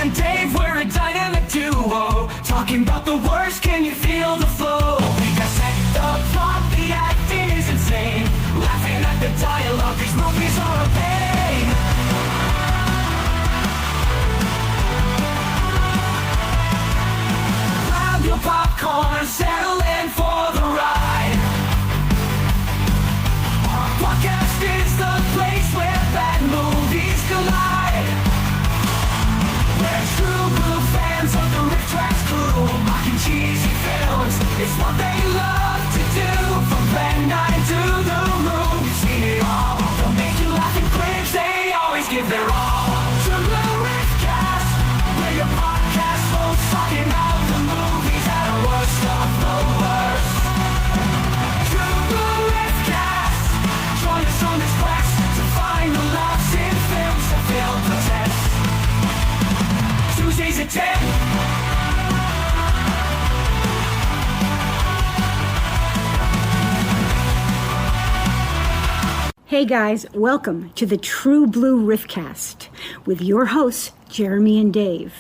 and Dave, we're a dynamic duo. Talking about the worst, can you feel the flow? We dissect the plot, the acting is insane. Laughing at the dialogue, these movies are a pain. Grab your popcorn, settle in for the ride. Our podcast is the place where bad movies collide. We're true blue fans of the Riff Tracks crew. Mocking cheesy films, it's what they love to do. From Plan 9 to The Room, you've seen it all. They'll make you laugh and cringe, they always give their all. True Blue Riff Cast, we're your podcast hosts talking about the movies that are worst of the worst. True Blue Riff Cast, join us on this quest to find the laughs in films that fail the test. Tuesdays at 10. Hey guys, welcome to the True Blue Riffcast with your hosts, Jeremy and Dave.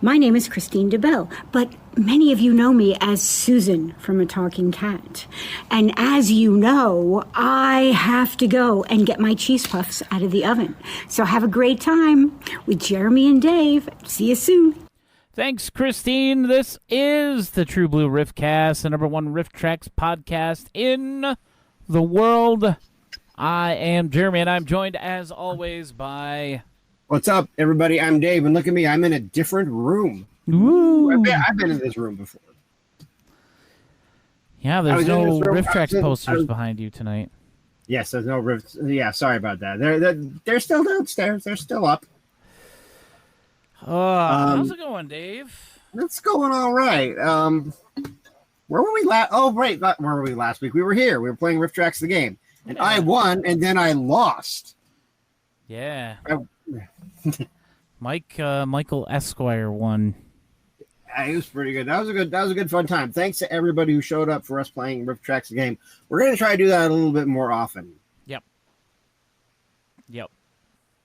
My name is Christine DeBelle, but many of you know me as Susan from A Talking Cat. And as you know, I have to go and get my cheese puffs out of the oven. So have a great time with Jeremy and Dave. See you soon. Thanks, Christine. This is the True Blue Riffcast, the number one Riff Tracks podcast in the world. I am Jeremy, and I'm joined, as always, by... What's up, everybody? I'm Dave, and look at me. I'm in a different room. Ooh. I've been in this room before. Yeah, there's no Riff Tracks posters behind you tonight. Yes, there's no Riff... Yeah, sorry about that. They're still downstairs. They're still up. How's it going, Dave? It's going all right. Where were we last? Oh, right. Where were we last week? We were here. We were playing Riff Tracks the game. And I won, and then I lost. Yeah. Michael Esquire won. It was pretty good. That was a good fun time. Thanks to everybody who showed up for us playing Riff Tracks the game. We're going to try to do that a little bit more often. Yep.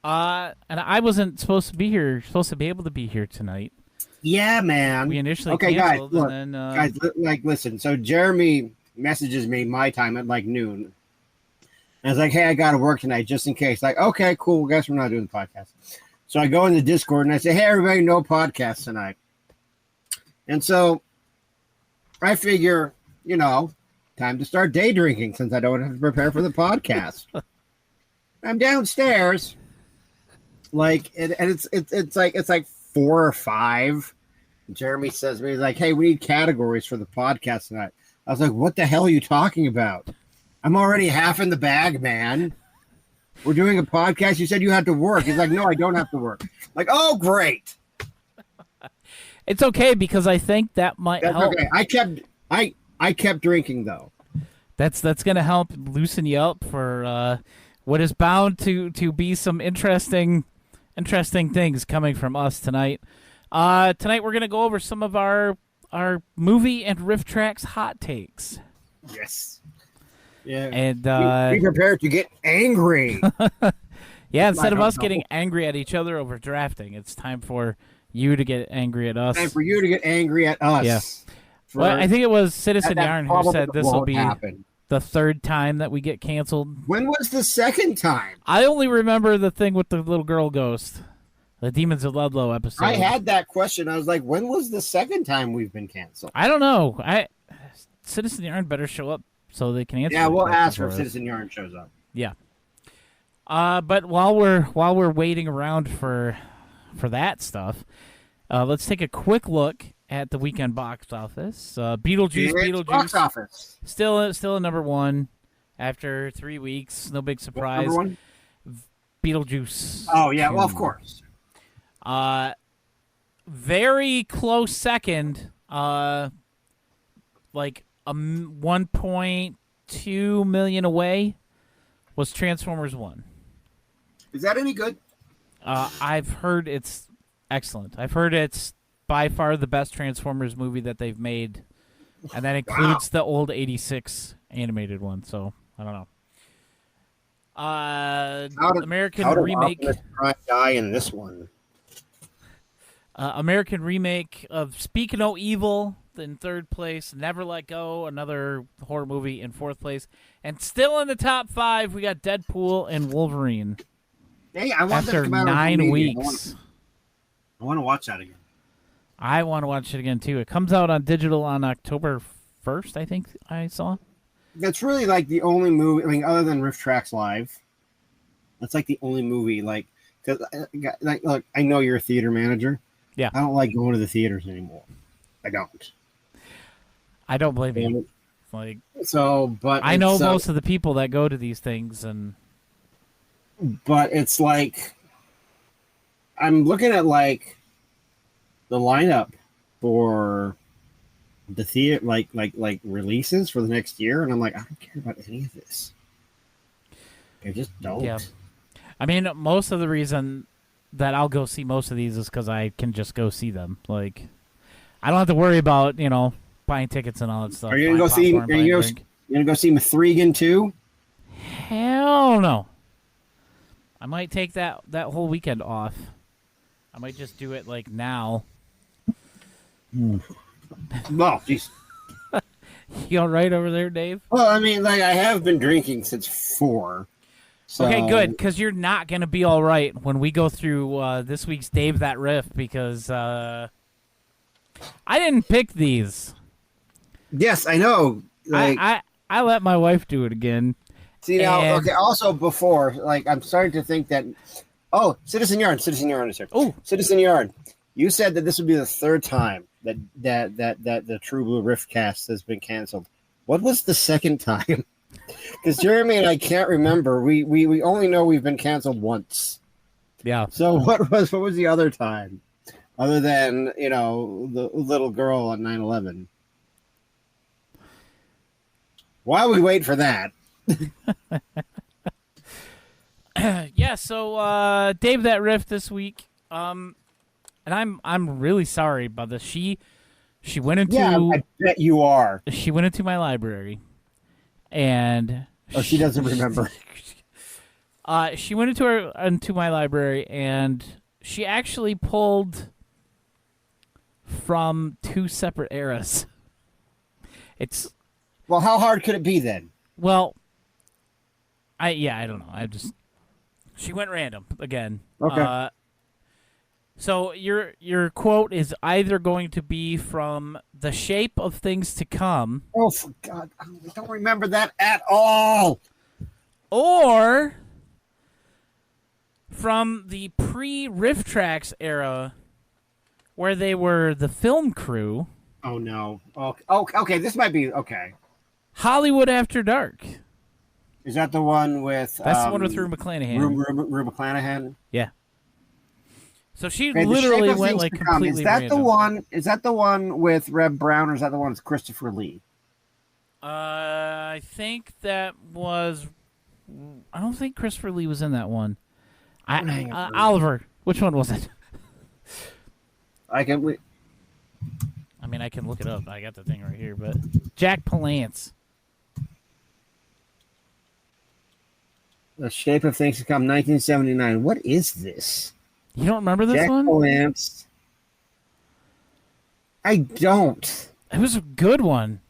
And I wasn't supposed to be here. Supposed to be able to be here tonight. Yeah, man. We initially guys, canceled. look, and then, guys, listen. So Jeremy messages me my time at like noon. And I was like, hey, I got to work tonight just in case. Like, okay, cool. Guess we're not doing the podcast. So I go in the Discord and I say, hey, everybody, no podcast tonight. And so I figure, time to start day drinking since I don't have to prepare for the podcast. I'm downstairs. And it's like 4 or 5. Jeremy says to me, he's like, hey, we need categories for the podcast tonight. I was like, what the hell are you talking about? I'm already half in the bag, man. We're doing a podcast. You said you had to work. He's like, no, I don't have to work. Like, oh, great. It's okay because I think that might help. Okay. I kept drinking though. That's going to help loosen you up for what is bound to be some interesting things coming from us tonight. Tonight we're going to go over some of our movie and Riff Tracks hot takes. Yes. Yeah, and be prepared to get angry. Yeah, instead of us getting angry at each other over drafting, it's time for you to get angry at us. Time for you to get angry at us. Yeah. Well, I think it was Citizen Yarn who said this will be the third time that we get canceled. When was the second time? I only remember the thing with the little girl ghost, the Demons of Ludlow episode. I had that question. I was like, when was the second time we've been canceled? I don't know. Citizen Yarn better show up so they can answer. Yeah, we'll ask her if Citizen Yarn shows up. Yeah. But while we're waiting around for that stuff, let's take a quick look at the weekend box office. Beetlejuice. Box office. Still a number one after 3 weeks. No big surprise. Number one? Beetlejuice. Oh yeah, well of course. Very close second. Like 1.2 million away was Transformers 1. Is that any good? I've heard it's excellent. I've heard it's by far the best Transformers movie that they've made, and that includes the old 86 animated one, so I don't know. American remake. Optimus Prime die in this one? American remake of Speak No Evil in third place. Never Let Go, another horror movie, in fourth place. And still in the top 5, we got Deadpool and Wolverine. Hey, I want that After to come out on 9 media. weeks. I want to watch that again. I want to watch it again, too. It comes out on digital on October 1st, I think I saw. That's really like the only movie, I mean, other than Riff Tracks Live. That's like the only movie, like, because, like, look, I know you're a theater manager. Yeah. I don't like going to the theaters anymore. I don't. I don't blame you. Like, so, but I know most of the people that go to these things, and but it's like I'm looking at like the lineup for the theater, like releases for the next year, and I'm like, I don't care about any of this. I just don't. Yeah. I mean, most of the reason that I'll go see most of these is because I can just go see them. Like, I don't have to worry about, buying tickets and all that stuff. Are you gonna go see? Are you gonna go see Mithrigan too? Hell no. I might take that whole weekend off. I might just do it like now. Well, jeez. You all right over there, Dave? Well, I mean, like I have been drinking since 4. So... Okay, good, because you're not gonna be all right when we go through this week's Dave That Riff, because I didn't pick these. Yes, I know. Like, I let my wife do it again. See now, okay. Also, before, like, I'm starting to think that. Oh, Citizen Yarn is here. Oh, Citizen Yarn, you said that this would be the 3rd time that the True Blue Riff cast has been canceled. What was the 2nd time? Because Jeremy and I can't remember. We only know we've been canceled once. Yeah. So what was the other time, other than the little girl on 9/11? While we wait for that. Yeah, so Dave That Riff this week. And I'm really sorry about this. She went into I bet you are. She went into my library, and she doesn't remember. She went into my library, and she actually pulled from 2 separate eras. Well, how hard could it be then? Well, I don't know. She went random again. Okay. So your quote is either going to be from The Shape of Things to Come. Oh, for God, I don't remember that at all. Or from the pre-Riff Tracks era, where they were the film crew. Oh no. Okay. This might be okay. Hollywood After Dark. Is that the one with? That's the one with Rue McClanahan. Rue McClanahan. Yeah. So she literally went like completely random. Is that the one with Reb Brown, or is that the one with Christopher Lee? I think that was. I don't think Christopher Lee was in that one. Oliver. Which one was it? I can. I mean, I can look it up. I got the thing right here, but Jack Palance. The Shape of Things to Come, 1979. What is this? You don't remember this Jack one? Palance. I don't. It was a good one.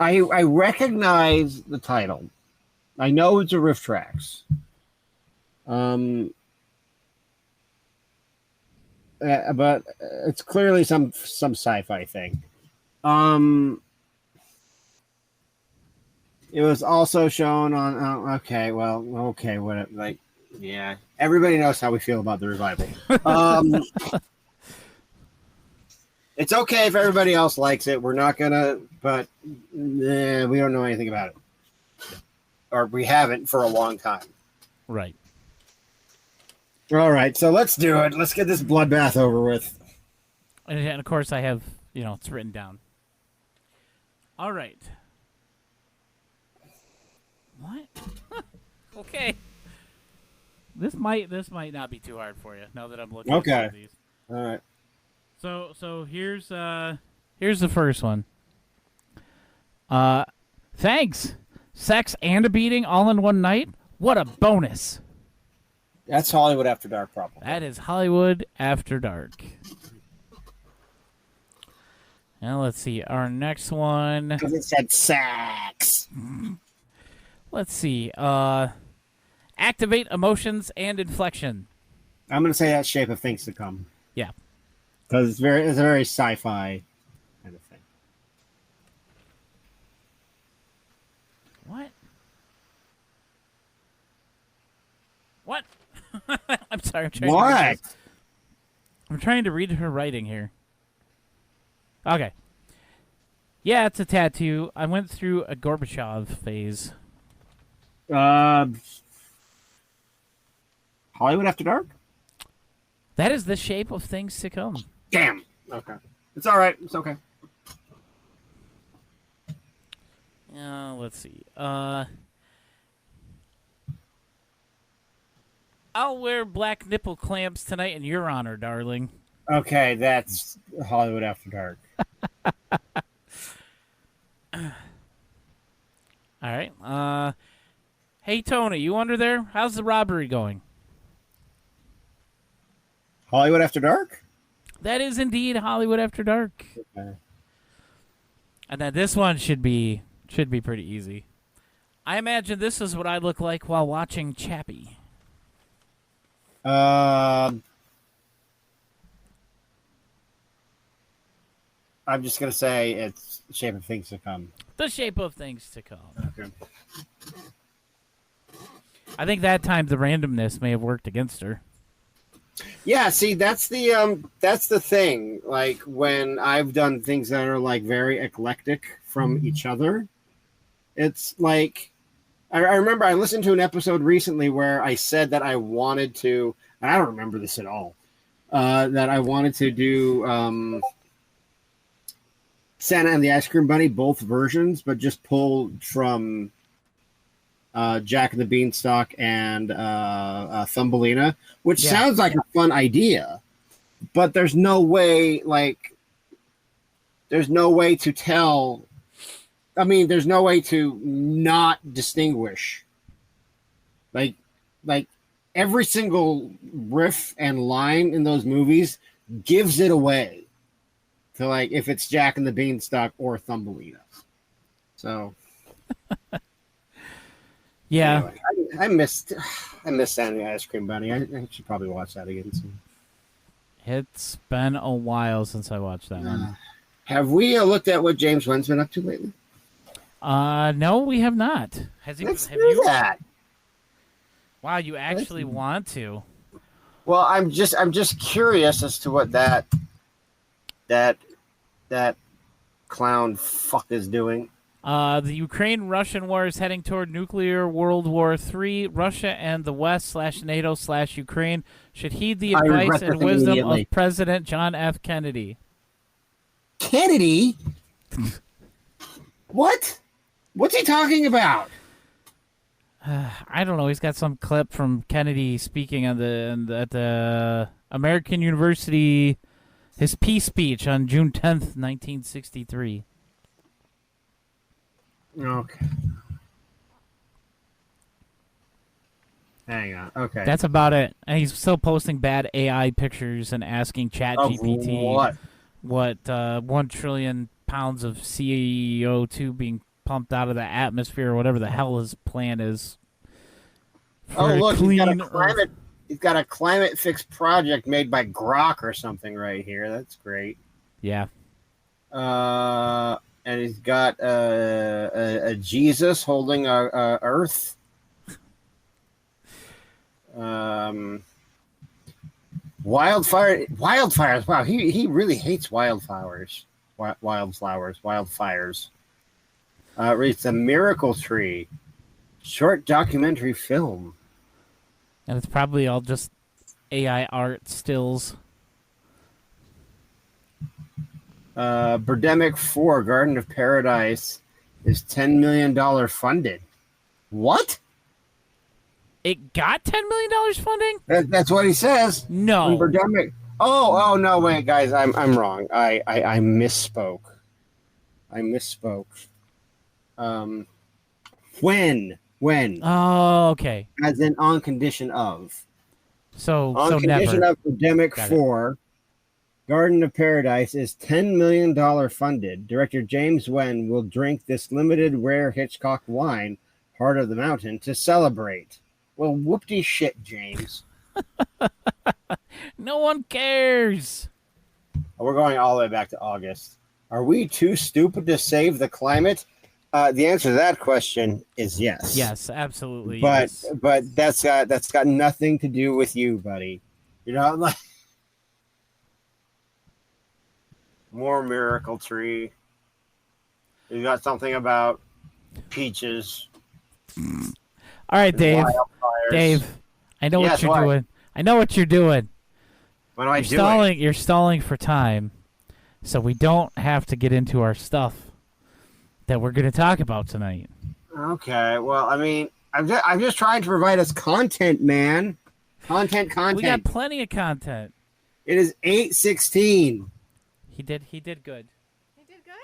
I recognize the title. I know it's a Riff Tracks. But it's clearly some sci-fi thing. It was also shown on. Okay, whatever. Like, yeah, everybody knows how we feel about the revival. It's okay if everybody else likes it. We're not gonna, but we don't know anything about it, or we haven't for a long time. Right. All right, so let's do it. Let's get this bloodbath over with. And of course, I have it's written down. All right. What? Okay. This might not be too hard for you now that I'm looking at these. All right. So here's the first one. Thanks. Sex and a beating all in one night? What a bonus. That's Hollywood After Dark, probably. That is Hollywood After Dark. And let's see. Our next one. Because it said sex. Let's see. Activate emotions and inflection. I'm going to say that's Shape of Things to Come. Yeah. Because it's a very sci-fi kind of thing. What? What? I'm sorry. I'm trying to read her writing here. Okay. Yeah, it's a tattoo. I went through a Gorbachev phase. Hollywood After Dark? That is the shape of things to come. Damn. Okay. It's all right. It's okay. Let's see. I'll wear black nipple clamps tonight in your honor, darling. Okay, that's Hollywood After Dark. All right. Hey, Tony, you under there? How's the robbery going? Hollywood After Dark? That is indeed Hollywood After Dark. Okay. And then this one should be pretty easy. I imagine this is what I look like while watching Chappie. I'm just going to say it's Shape of Things to Come. The shape of things to come. Okay. I think that time the randomness may have worked against her. Yeah, see, that's the thing. Like, when I've done things that are, like, very eclectic from each other, it's like... I remember I listened to an episode recently where I said that I wanted to... And I don't remember this at all. That I wanted to do... Santa and the Ice Cream Bunny, both versions, but just pulled from Jack and the Beanstalk and Thumbelina, which sounds like a fun idea, but there's no way to tell. I mean, there's no way to not distinguish. Like every single riff and line in those movies gives it away. To like if it's Jack and the Beanstalk or Thumbelina. So yeah. Anyway, I missed Santa and the Ice Cream Bunny. I should probably watch that again soon. It's been a while since I watched that one. Have we looked at what James Wynn's been up to lately? No, we have not. Let's Have do you? that. Wow, you actually want to? Well, I'm just curious as to what that clown fuck is doing. The Ukraine-Russian war is heading toward nuclear World War III. Russia and the West/NATO/Ukraine should heed the advice and wisdom of President John F. Kennedy. Kennedy? What? What's he talking about? I don't know. He's got some clip from Kennedy speaking at the American University, his peace speech on June 10th, 1963. Okay. Hang on. Okay. That's about it. And he's still posting bad AI pictures and asking ChatGPT what 1 trillion pounds of CO2 being pumped out of the atmosphere or whatever the hell his plan is. Oh, look, he's got a climate fix project made by Grok or something right here. That's great. Yeah. And he's got a Jesus holding a Earth. Wildfires. Wow, he really hates wildflowers. Wildfires. It's a miracle tree. Short documentary film. And it's probably all just AI art stills. Birdemic 4, Garden of Paradise, is $10 million funded. What? It got $10 million funding? That's what he says. No. Birdemic. Oh no, wait, guys, I'm wrong. I misspoke. When? Oh, okay. As in on condition of. So On condition never. of Birdemic Got 4 Garden of Paradise is $10 million funded. Director James Wen will drink this limited rare Hitchcock wine, Heart of the Mountain, to celebrate. Well, whoop-de shit, James. No one cares. We're going all the way back to August. Are we too stupid to save the climate? The answer to that question is yes. Yes, absolutely. But yes. but that's got nothing to do with you, buddy. You know, like more Miracle Tree. You got something about peaches. All right, Dave. Wildfires. Dave, I know Yes, what you're what? doing. I know what you're doing. What am I You're doing? stalling. You're stalling for time, so we don't have to get into our stuff that we're going to talk about tonight. Okay, well, I mean, I'm just trying to provide us content, man. Content. We got plenty of content. It is 8:16. He did good.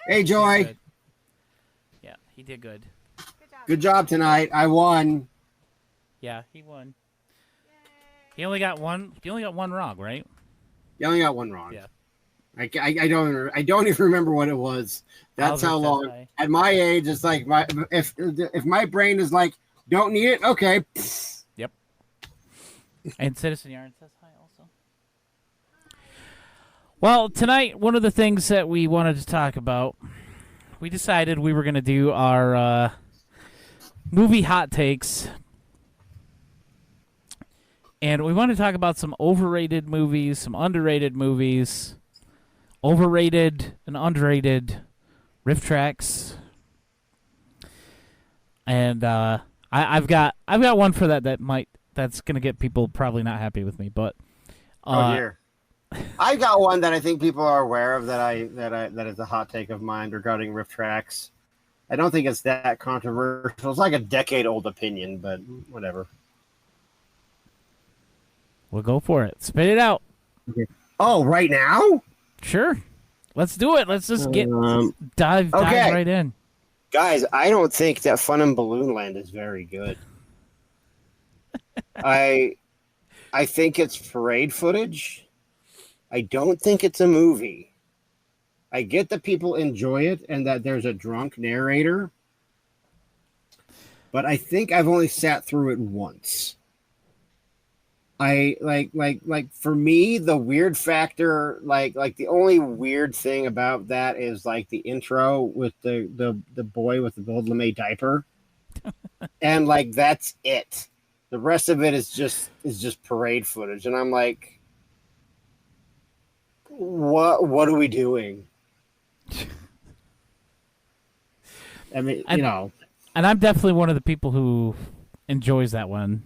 Hey, He Joy. did good. Yeah, he did good. Good job tonight. I won. Yeah, he won. He only got one. He only got one wrong, right? You only got one wrong. Yeah. I don't even remember what it was. That's how long. High. At my age, it's like if my brain is like, don't need it, okay. Yep. And Citizen Yarn says hi also. Well, tonight, one of the things that we wanted to talk about, we decided we were going to do our movie hot takes. And we want to talk about some overrated movies, some underrated movies, overrated and underrated riff tracks. And I've got one for that's gonna get people probably not happy with me, but Oh dear. I got one that I think people are aware of that is a hot take of mine regarding riff tracks. I don't think it's that controversial. It's like a decade-old opinion, but whatever. we'll go for it. Spit it out. Oh, right now? Sure. Let's do it. Let's just dive okay. right in. Guys, I don't think that Fun in Balloon Land is very good. I think it's parade footage. I don't think it's a movie. I get that people enjoy it and that there's a drunk narrator, but I think I've only sat through it once. I like for me, the weird factor, like the only weird thing about that is like the intro with the boy with the gold lame diaper, and like that's it. The rest of it is just parade footage, and I'm like, what are we doing? I mean, you know. And I'm definitely one of the people who enjoys that one.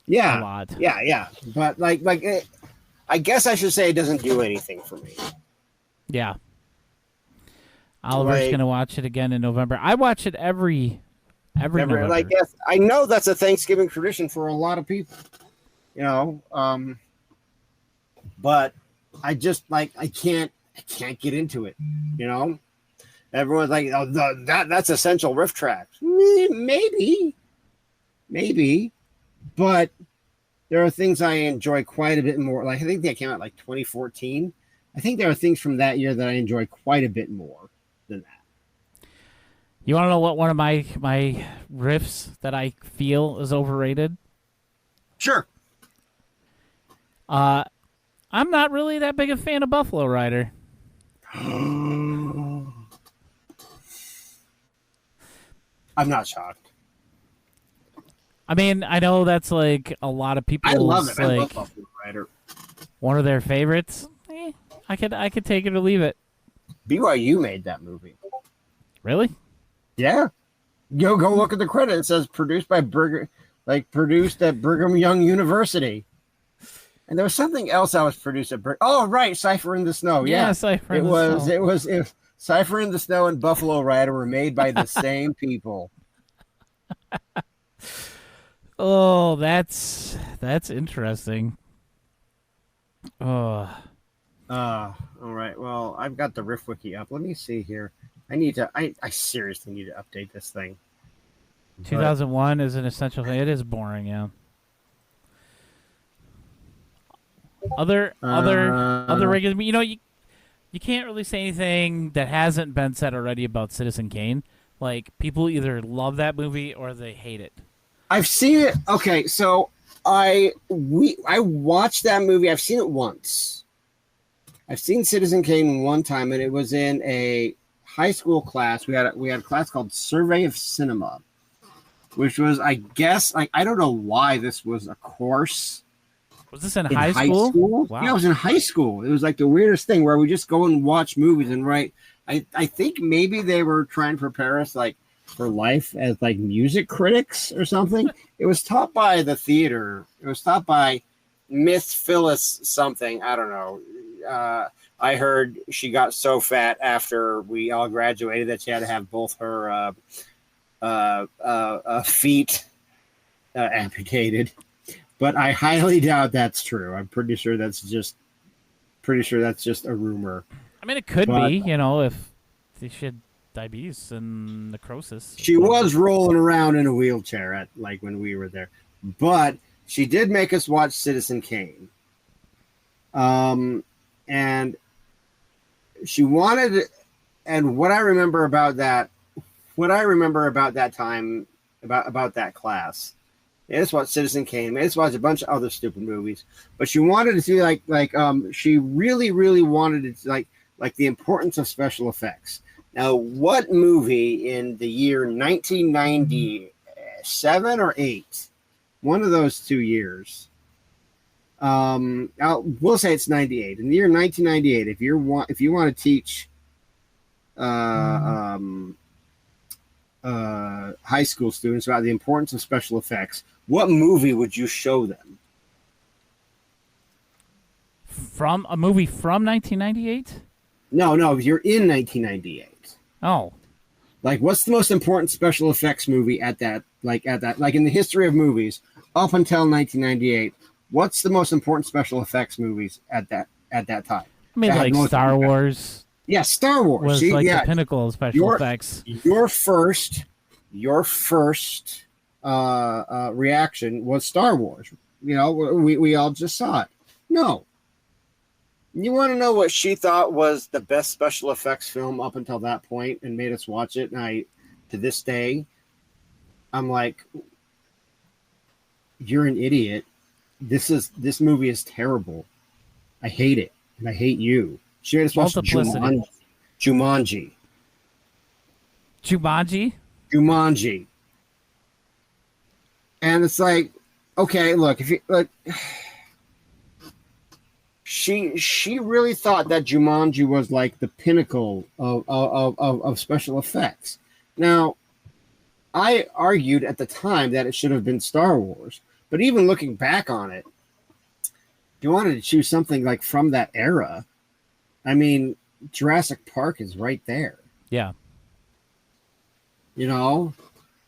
Yeah, a lot. Yeah. But I guess I should say it doesn't do anything for me. Yeah. Oliver's gonna watch it again in November. I watch it every November. Like, yes, I know that's a Thanksgiving tradition for a lot of people. You know, but I just I can't get into it. You know, everyone's like, oh, that's essential riff tracks. Maybe. But there are things I enjoy quite a bit more. Like, I think that came out like 2014. I think there are things from that year that I enjoy quite a bit more than that. You want to know what one of my riffs that I feel is overrated? Sure. I'm not really that big a fan of Buffalo Rider. I'm not shocked. I mean, I know that's like a lot of people. I love it. Like, I love Buffalo Rider. One of their favorites. I could take it or leave it. BYU made that movie. Really? Yeah. Go look at the credit. It says produced by produced at Brigham Young University. And there was something else I was produced at Oh, right, Cypher in the Snow. Yeah, Cypher in the Snow. It was Cypher in the Snow and Buffalo Rider were made by the same people. Oh, that's interesting. Oh. All right. Well, I've got the Riff Wiki up. Let me see here. I seriously need to update this thing. 2001 is an essential thing. It is boring, yeah. Other regular, you can't really say anything that hasn't been said already about Citizen Kane. Like, people either love that movie or they hate it. I've seen it. Okay, so I watched that movie. I've seen it once. I've seen Citizen Kane one time, and it was in a high school class. We had a class called Survey of Cinema, which was, I guess, like, I don't know why this was a course. Was this in high school? Wow. Yeah, it was in high school. It was like the weirdest thing where we just go and watch movies and write. I think maybe they were trying to prepare us like for life as like music critics or something. It was taught by the theater. It was taught by Miss Phyllis something. I don't know. I heard she got so fat after we all graduated that she had to have both her feet amputated. But I highly doubt that's true. I'm pretty sure that's just a rumor. I mean, it could be, if she had diabetes and necrosis. She was rolling around in a wheelchair at like when we were there, but she did make us watch Citizen Kane. And she wanted, and what I remember about that time, about that class. Made us watch Citizen Kane. Made us watch a bunch of other stupid movies. But she wanted to see she really, really wanted to like the importance of special effects. Now, what movie in the year 1997 or 8, one of those 2 years? We'll say it's 98. In the year 1998, if you want to teach high school students about the importance of special effects, what movie would you show them? From a movie from 1998? No, you're in 1998. Oh. Like, what's the most important special effects movie at that in the history of movies up until 1998? What's the most important special effects movies at that time? I mean, like Star Wars. Yeah, Star Wars was the pinnacle of special effects. Your first reaction was Star Wars. We all just saw it. No. You want to know what she thought was the best special effects film up until that point and made us watch it? And to this day, I'm like, you're an idiot. This movie is terrible. I hate it. And I hate you. She made us watch Jumanji. Jumanji. And it's like, okay, look, if you like, she really thought that Jumanji was like the pinnacle of special effects. Now, I argued at the time that it should have been Star Wars, but even looking back on it, if you wanted to choose something like from that era, I mean, Jurassic Park is right there. Yeah.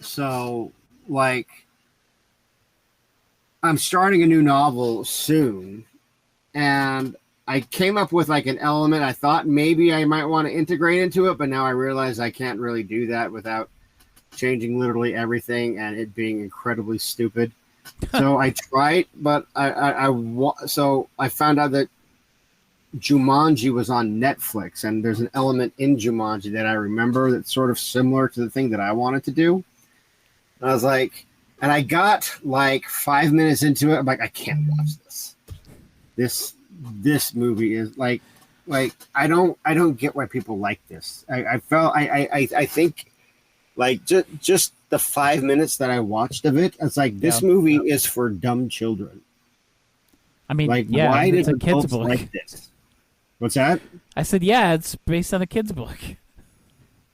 So like, I'm starting a new novel soon, and I came up with like an element I thought maybe I might want to integrate into it, but now I realize I can't really do that without changing literally everything and it being incredibly stupid. So I tried, but so I found out that Jumanji was on Netflix, and there's an element in Jumanji that I remember that's sort of similar to the thing that I wanted to do. And I was like, and I got like 5 minutes into it. I'm like, I can't watch this. This movie is like I don't get why people like this. I think like just the 5 minutes that I watched of it, it's like this movie is for dumb children. I mean, like, yeah, why it's did a kid's book. like this? What's that? I said, yeah, it's based on a kid's book.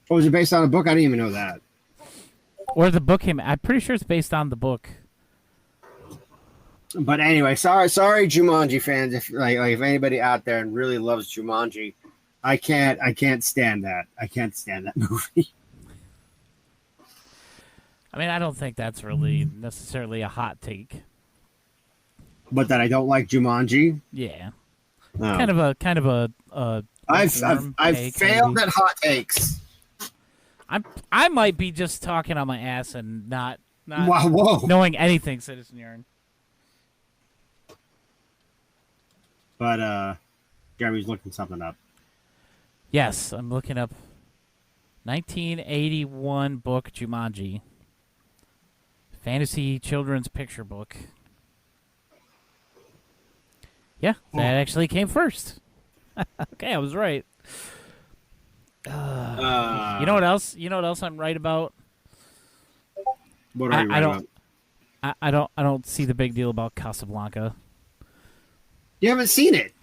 Oh, is it based on a book? I didn't even know that. Or the book came. I'm pretty sure it's based on the book. But anyway, sorry, Jumanji fans. If anybody out there and really loves Jumanji, I can't stand that. I can't stand that movie. I mean, I don't think that's really necessarily a hot take. But that I don't like Jumanji. Yeah. No. Kind of a. I've failed at hot takes. I might be just talking on my ass and not whoa. knowing anything, Citizen Urine. But Jeremy's looking something up. Yes, I'm looking up 1981 book Jumanji. Fantasy children's picture book. Yeah, that actually came first. Okay, I was right. You know what else? You know what else I'm right about? What are you right about? I don't see the big deal about Casablanca. You haven't seen it.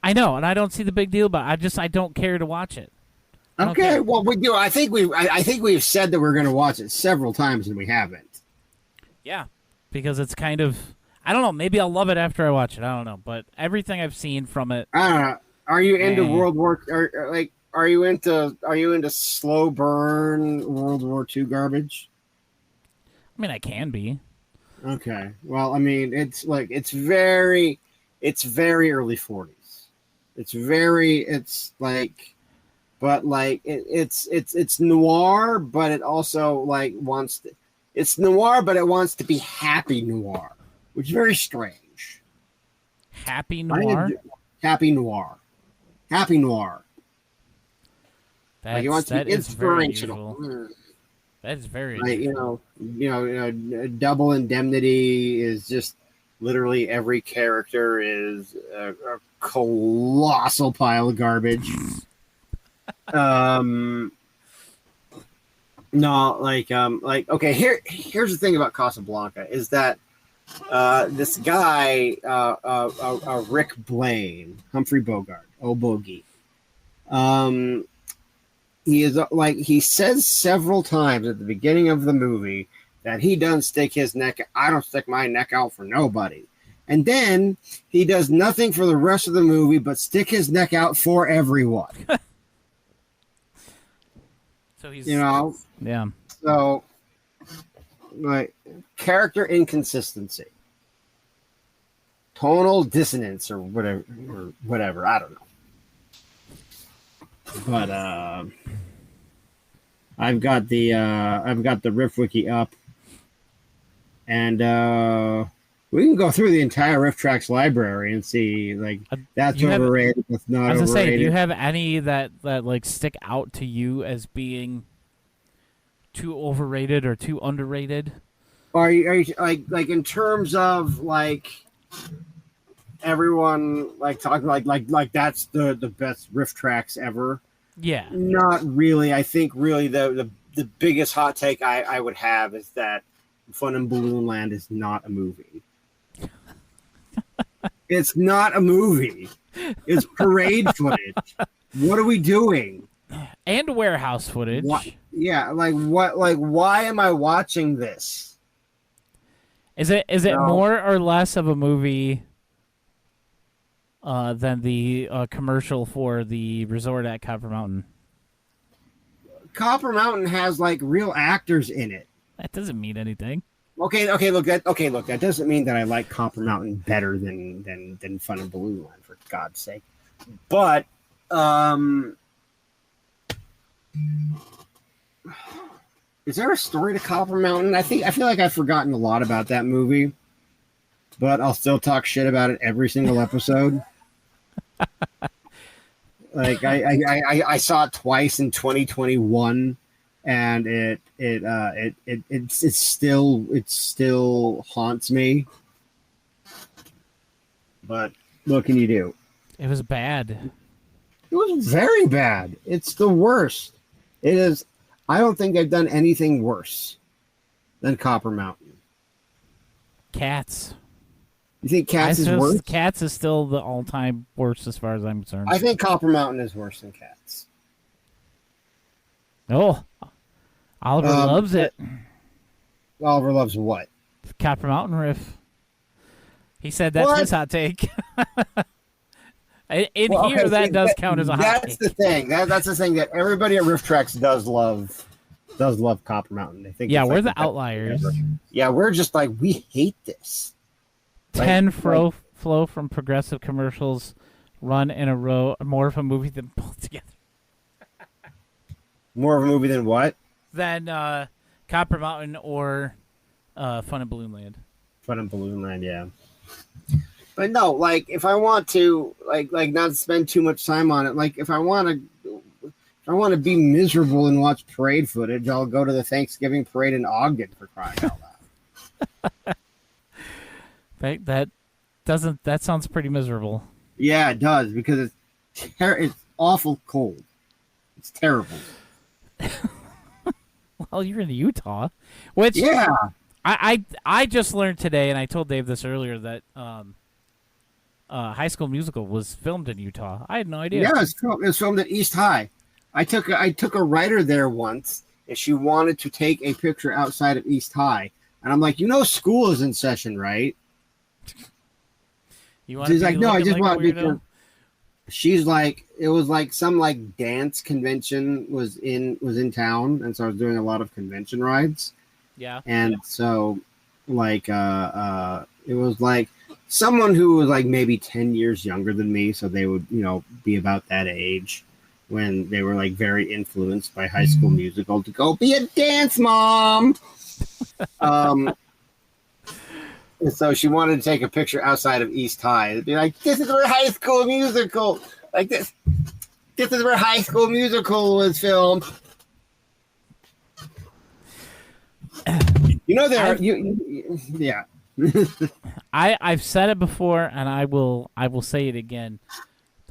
I know, and I don't see the big deal, but I don't care to watch it. Okay, well we do. I think we've said that we're going to watch it several times and we haven't. Yeah, because it's kind of, I don't know. Maybe I'll love it after I watch it. I don't know, but everything I've seen from it. I don't know. Are you into World War? Are you into slow burn World War II garbage? I mean, I can be. Okay. Well, I mean, it's very early 40s. It's noir, but it also it's noir, but it wants to be happy noir, which is very strange. Happy noir. Happy noir. Happy noir. That is very unusual. That is very unusual. Double Indemnity is just literally every character is a colossal pile of garbage. Okay, here's the thing about Casablanca is that this guy, Rick Blaine, Humphrey Bogart, Bogey, he says several times at the beginning of the movie that he doesn't stick his neck. I don't stick my neck out for nobody. And then he does nothing for the rest of the movie but stick his neck out for everyone. So he's, yeah. So, character inconsistency, tonal dissonance, or whatever. I don't know. But I've got the Riff Wiki up, and we can go through the entire Riff Tracks library and see that's overrated. That's not overrated. I was gonna say, do you have any that stick out to you as being too overrated or too underrated? Are you in terms of everyone talking like that's the best Riff Tracks ever? Yeah. Not really. I think really the biggest hot take I would have is that Fun in Balloon Land is not a movie. It's not a movie. It's parade footage. What are we doing? And warehouse footage. What? Yeah, why am I watching this? Is it more or less of a movie than the commercial for the resort at Copper Mountain? Copper Mountain has real actors in it. That doesn't mean anything. Okay, look, that doesn't mean that I like Copper Mountain better than Fun in Balloon Land, for God's sake. But is there a story to Copper Mountain? I feel like I've forgotten a lot about that movie, but I'll still talk shit about it every single episode. I saw it twice in 2021, and it still haunts me. But what can you do? It was bad. It was very bad. It's the worst. It is. I don't think they've done anything worse than Copper Mountain. Cats. You think Cats is worse? Cats is still the all-time worst as far as I'm concerned. I think Copper Mountain is worse than Cats. Oh, Oliver loves it. Oliver loves what? Copper Mountain Riff. He said that's his hot take. That does count as a hot take. That's the thing. That's the thing that everybody at Riff Tracks does love Copper Mountain. They think we're the outliers. Yeah, we're just we hate this. 10 flow from progressive commercials run in a row. More of a movie than both together. More of a movie than what? Than Copper Mountain or Fun in Balloon Land. Fun in Balloon Land, yeah. But no, like if I want to like not spend too much time on it, like if I want to be miserable and watch parade footage, I'll go to the Thanksgiving parade in Ogden, for crying out loud. That sounds pretty miserable. Yeah, it does, because it's awful cold. It's terrible. Well, you're in Utah, which Yeah. I just learned today, and I told Dave this earlier, that High School Musical was filmed in Utah. I had no idea. Yeah, it was filmed at East High. I took a writer there once, and she wanted to take a picture outside of East High, and I'm like, school is in session, right? You want? She's like, no, I just want to be. She's like, it was like some like dance convention was in town, and so I was doing a lot of convention rides. Yeah. And so, like, it was like someone who was like maybe 10 years younger than me, so they would, be about that age when they were like very influenced by High School Musical to go be a dance mom. And so she wanted to take a picture outside of East High. It'd be like, this is where High School Musical, like this. This is where High School Musical was filmed. Yeah. I've said it before, and I will say it again.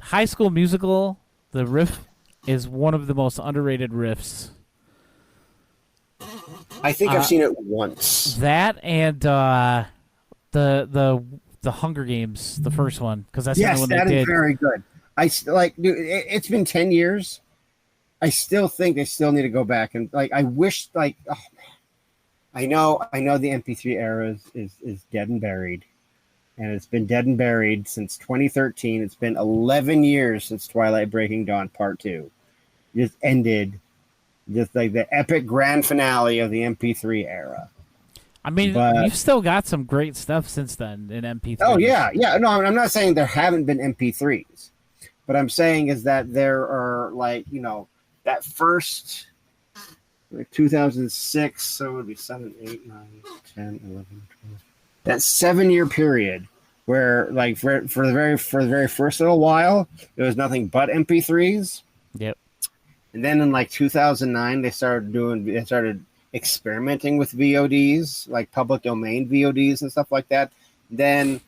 High School Musical, the riff is one of the most underrated riffs. I think I've seen it once. That and the Hunger Games, the first one, because that's the one they did. Yes, that is very good. Dude, it's been 10 years. I still think they still need to go back and I wish oh man, I know the MP3 era is dead and buried, and it's been dead and buried since 2013. It's been 11 years since Twilight Breaking Dawn Part 2 just ended, just like the epic grand finale of the MP3 era. I mean, you've still got some great stuff since then in MP3. Oh, yeah. No, I'm not saying there haven't been MP3s. What I'm saying is that there are, that first, 2006, so it would be 7, 8, 9, 10, 11, 12. That 7-year period where, for the very first little while, it was nothing but MP3s. Yep. And then in, 2009, they started experimenting with VODs, like public domain VODs and stuff like that. Then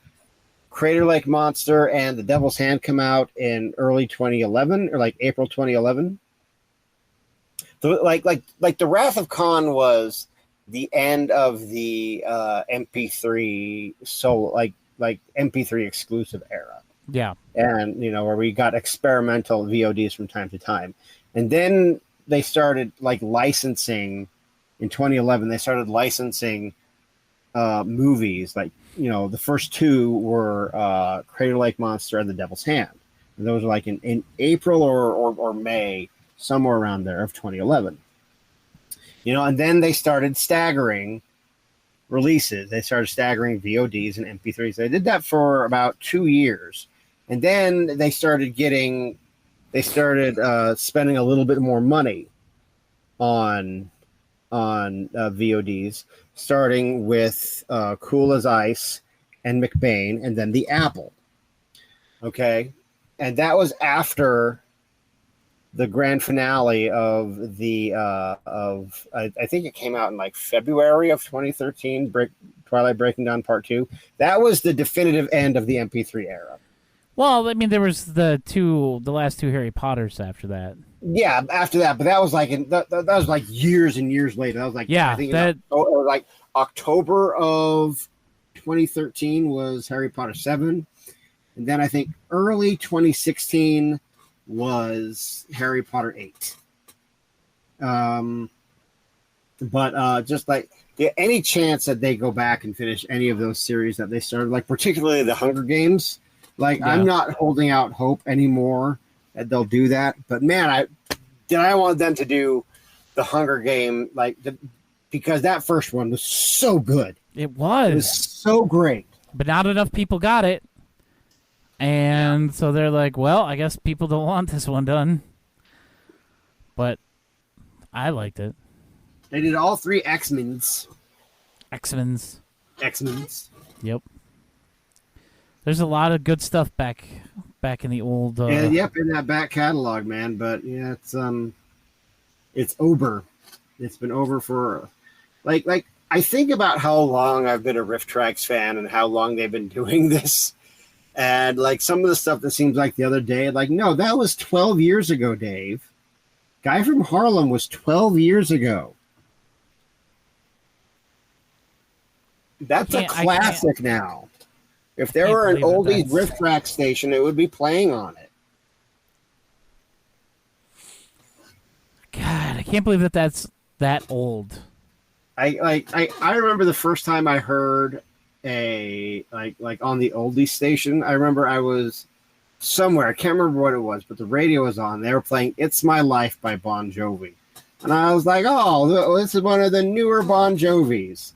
Crater Lake Monster and The Devil's Hand come out in early 2011, or April 2011. So like The Wrath of Khan was the end of the MP3 MP3 exclusive era. Yeah. And where we got experimental VODs from time to time. And then they started licensing. In 2011, they started licensing movies. The first two were Crater Lake Monster and The Devil's Hand. And those were in April or May, somewhere around there of 2011. And then they started staggering releases. They started staggering VODs and MP3s. They did that for about 2 years. And then they started spending a little bit more money on VODs, starting with Cool as Ice and McBain, and then The Apple. Okay, and that was after the grand finale of the I think it came out in February of 2013. Twilight Breaking Dawn Part 2. That was the definitive end of the MP3 era. Well, I mean, there was the last two Harry Potters after that. Yeah, after that, but that was that was years and years later. That was I think October of 2013 was Harry Potter 7, and then I think early 2016 was Harry Potter 8. But just any chance that they go back and finish any of those series that they started, particularly the Hunger Games, I'm not holding out hope anymore that they'll do that. But man, I want them to do the Hunger Game because that first one was so good. It was so great, but not enough people got it, and so they're like, "Well, I guess people don't want this one done." But I liked it. They did all 3 X-Men's. X-Men's. X-Men's. Yep. There's a lot of good stuff back in the old. Yep, in that back catalog, man. But yeah, it's over. It's been over for like I think about how long I've been a Riff Tracks fan and how long they've been doing this. And like some of the stuff that seems like the other day, like, no, that was 12 years ago, Dave. Guy from Harlem was 12 years ago. That's a classic now. If there were an oldies Riff Track station, it would be playing on it. God, I can't believe that that's that old. I remember the first time I heard a like on the oldie station. I remember I was somewhere, I can't remember what it was, but the radio was on. They were playing "It's My Life" by Bon Jovi, and I was like, "Oh, this is one of the newer Bon Jovis."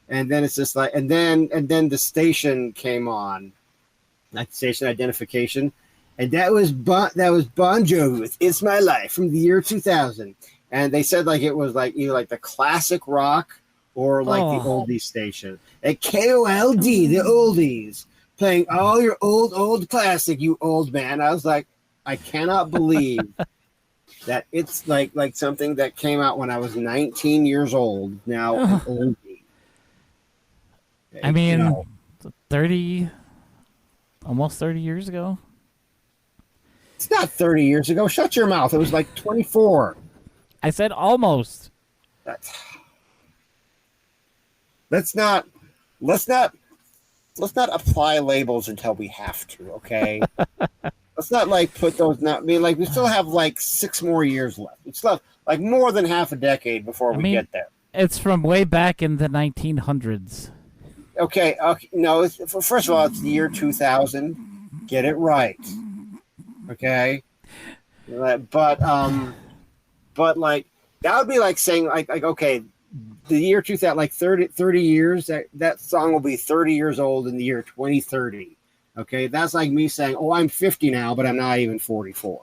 And then it's just like, and then the station came on, like station identification, and that was Bon Jovi with "It's My Life" from the year 2000, and they said like it was like either like the classic rock or like the oldies station. At KOLD, the oldies, playing all your old classic, you old man. I was like, I cannot believe that it's like something that came out when I was 19 years old. Now an oldie. I mean, 30, almost 30 years ago. It's not 30 years ago. Shut your mouth. It was like 24. I said almost. Let's not apply labels until we have to, okay? Let's not like put those not. I mean, like we still have like 6 more years left. We still have like more than half a decade before we get there. It's from way back in the 1900s. Okay. No, first of all, it's the year 2000. Get it right. Okay. But like that would be like saying like okay, the year 2000, like 30 years, that song will be 30 years old in the year 2030. Okay, that's like me saying, oh, I'm 50 now, but I'm not even 44.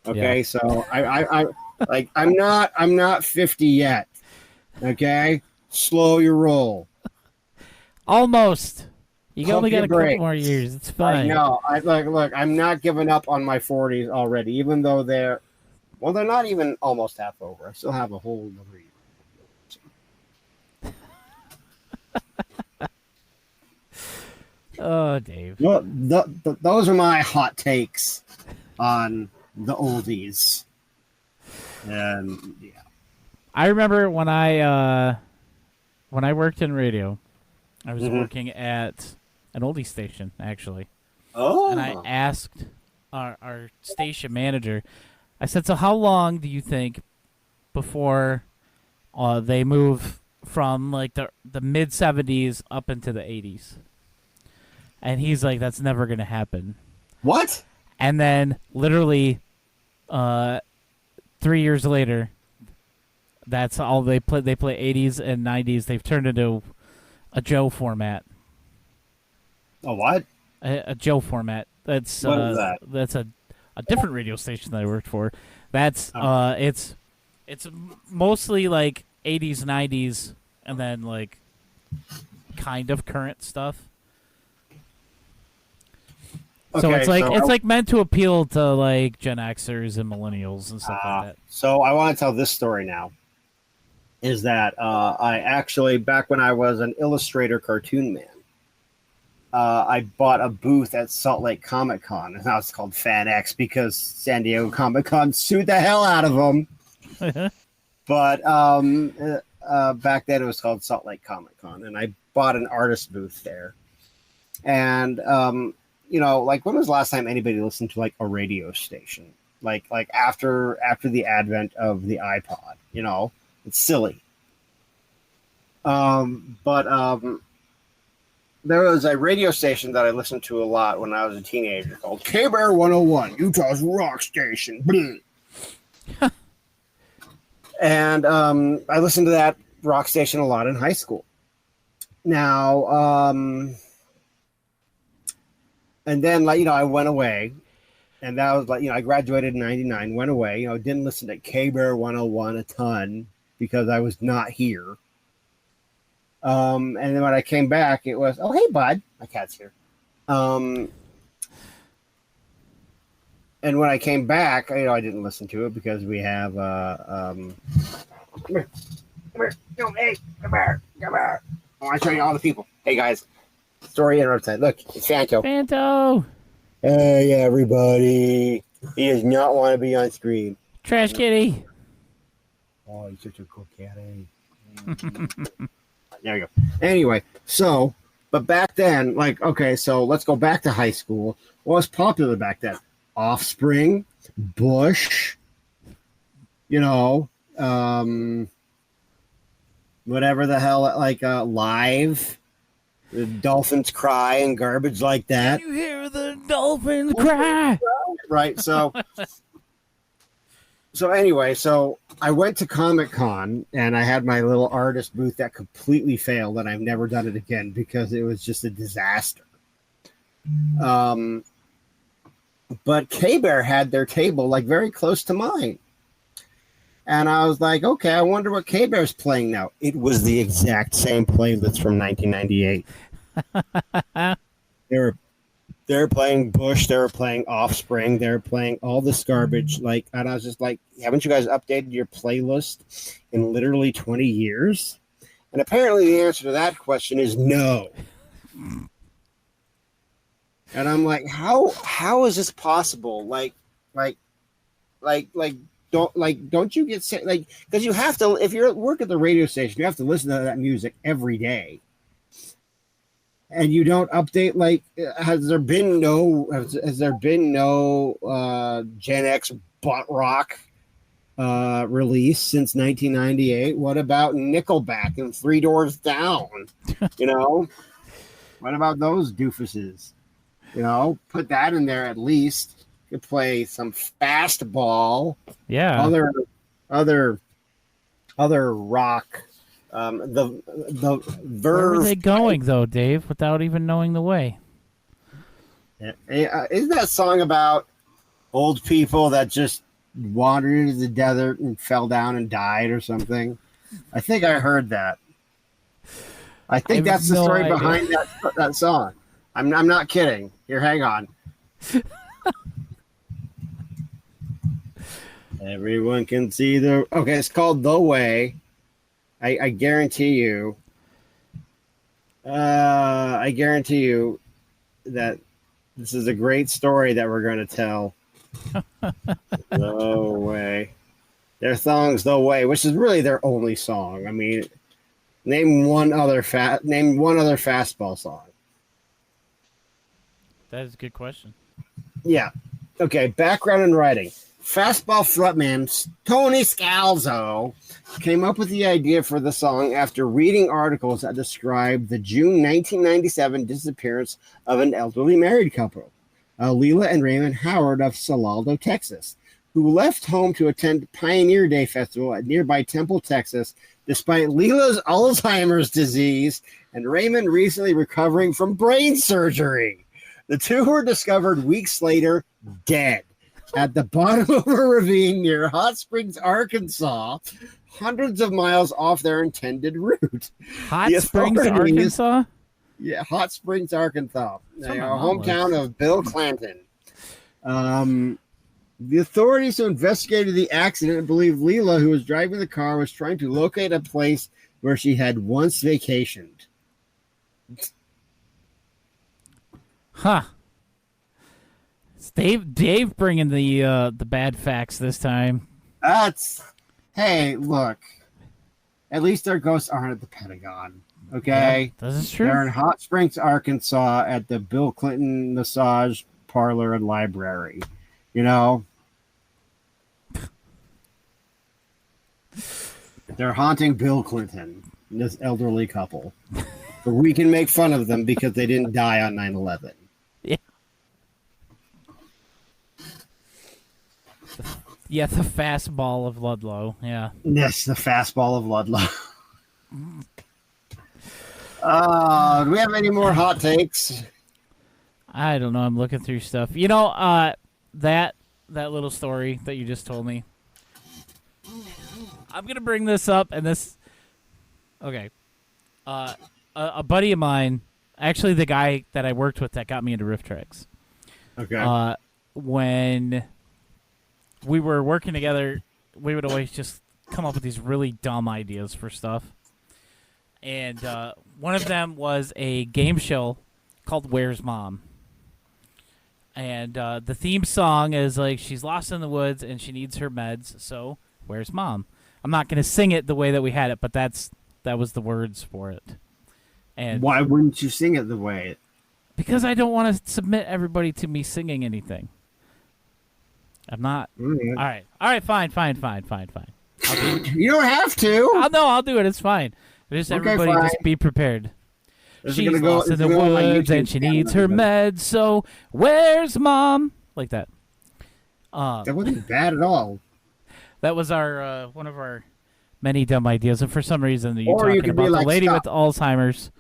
Okay, yeah. So I'm not 50 yet. Okay, slow your roll. Almost. You only got a couple more years. It's fine. No, look, I'm not giving up on my 40s already, even though they're not even almost half over. I still have a whole another year. Oh, Dave. Well, those are my hot takes on the oldies. And yeah, I remember when I worked in radio, I was working at an oldie station actually. Oh. And I asked our station manager. I said, "So how long do you think before they move from like the mid 70s up into the 80s?" And he's like, "That's never going to happen." What? And then literally 3 years later, that's all they play. They play 80s and 90s. They've turned into a Joe format. A what? A Joe format. That's what is that? That's a different radio station that I worked for. That's it's mostly like 80s, 90s, and then like kind of current stuff. So Okay, it's like meant to appeal to like Gen Xers and millennials and stuff like that. So I want to tell this story now. Is that I actually, back when I was an illustrator cartoon man, I bought a booth at Salt Lake Comic Con, and now it's called Fan X because San Diego Comic Con sued the hell out of them. But back then it was called Salt Lake Comic Con, and I bought an artist booth there. And like when was the last time anybody listened to like a radio station? Like after the advent of the iPod, it's silly. But there was a radio station that I listened to a lot when I was a teenager called K-Bear 101, Utah's rock station. And I listened to that rock station a lot in high school. Now, and then I went away, and that was I graduated in '99, went away, didn't listen to K-Bear 101 a ton because I was not here. And then when I came back, it was, oh, hey, bud. My cat's here. Um, and when I came back, I didn't listen to it because we have come here, hey, come here. I want to show you all the people. Hey guys, story interrupted. Look, it's Santo. Fanto! Hey everybody. He does not want to be on screen. Trash kitty! Oh, he's such a cool cat. There we go. Anyway, so, but back then, like, okay, so let's go back to high school. What was popular back then? Offspring, Bush, whatever the hell, like Live, the Dolphins Cry and garbage like that. You hear the dolphins cry! Right, so anyway, so I went to Comic-Con and I had my little artist booth that completely failed, and I've never done it again because it was just a disaster. But K-Bear had their table like very close to mine. And I was like, okay, I wonder what K-Bear's playing now. It was the exact same playlist from 1998. They were playing Bush, they were playing Offspring, they were playing all this garbage. Like, and I was just like, haven't you guys updated your playlist in literally 20 years? And apparently the answer to that question is no. And I'm like, how is this possible? Don't you get sick? Like, because you have to, if you're at work at the radio station, you have to listen to that music every day. And you don't update, like, has there been no Gen X butt rock release since 1998? What about Nickelback and Three Doors Down? What about those doofuses? Put that in there at least. You could play some fastball. Yeah. Other rock. The Verve. Where are they going, though, Dave, without even knowing the way? Isn't that song about old people that just wandered into the desert and fell down and died or something? I think I heard that. I think that's the story behind that song. I'm not kidding. Here, hang on. Everyone can see the... Okay, it's called The Way. I guarantee you... I guarantee you that this is a great story that we're going to tell. The Way. Their song's The Way, which is really their only song. I mean, name one other fastball song. That is a good question. Yeah. Okay, background and writing. Fastball frontman Tony Scalzo came up with the idea for the song after reading articles that described the June 1997 disappearance of an elderly married couple, Leela and Raymond Howard of Salado, Texas, who left home to attend Pioneer Day Festival at nearby Temple, Texas, despite Leela's Alzheimer's disease and Raymond recently recovering from brain surgery. The two were discovered weeks later dead at the bottom of a ravine near Hot Springs, Arkansas, hundreds of miles off their intended route. Hot Springs, Arkansas? Yeah, Hot Springs, Arkansas, hometown of Bill Clinton. The authorities who investigated the accident believe Leela, who was driving the car, was trying to locate a place where she had once vacationed. Huh. It's Dave bringing the bad facts this time. Hey, look. At least their ghosts aren't at the Pentagon. Okay? Yeah, this is true. They're in Hot Springs, Arkansas at the Bill Clinton Massage Parlor and Library. They're haunting Bill Clinton, this elderly couple. But we can make fun of them because they didn't die on 9/11. Yeah. Yeah, the fastball of Ludlow. Yeah. Yes, the fastball of Ludlow. Do we have any more hot takes? I don't know. I'm looking through stuff. That little story that you just told me. I'm gonna bring this up, and this. Okay. A buddy of mine actually the guy that I worked with that got me into riff tracks. Okay. When we were working together, we would always just come up with these really dumb ideas for stuff. And one of them was a game show called Where's Mom? And the theme song is like she's lost in the woods and she needs her meds, so where's Mom? I'm not going to sing it the way that we had it, but that was the words for it. And why wouldn't you sing it the way? Because I don't want to submit everybody to me singing anything. I'm not. Mm-hmm. All right, fine. You don't have to. I'll do it. It's fine. Just Okay, everybody, fine. just be prepared. This is She's gonna go- lost in this the is gonna go on my woods YouTube and she channel. needs her meds. So where's Mom? Like that. That wasn't bad at all. That was our one of our many dumb ideas. And for some reason, you Or you talking could be about the like, lady "Stop." with Alzheimer's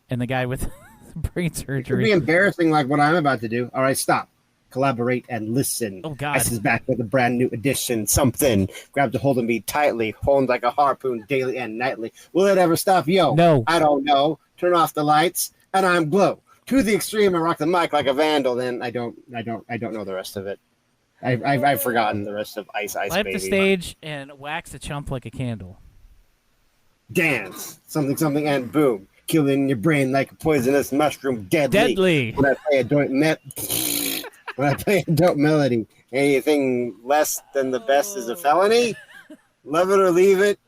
and the guy with brain It could surgery. be embarrassing like what I'm about to do. All right, stop. Collaborate and listen. Oh, God. This is back with a brand new edition. Something grabs a hold of me tightly, honed like a harpoon daily and nightly. Will it ever stop? Yo, No. I don't know. Turn off the lights and I'm glow. To the extreme and rock the mic like a vandal. Then I don't know the rest of it. I've forgotten the rest of Ice Light Baby. the stage and wax a chump like a candle. Dance. Something, and boom. Killing your brain like a poisonous mushroom. Deadly. When I play a dope melody, anything less than the best is a felony. Love it or leave it.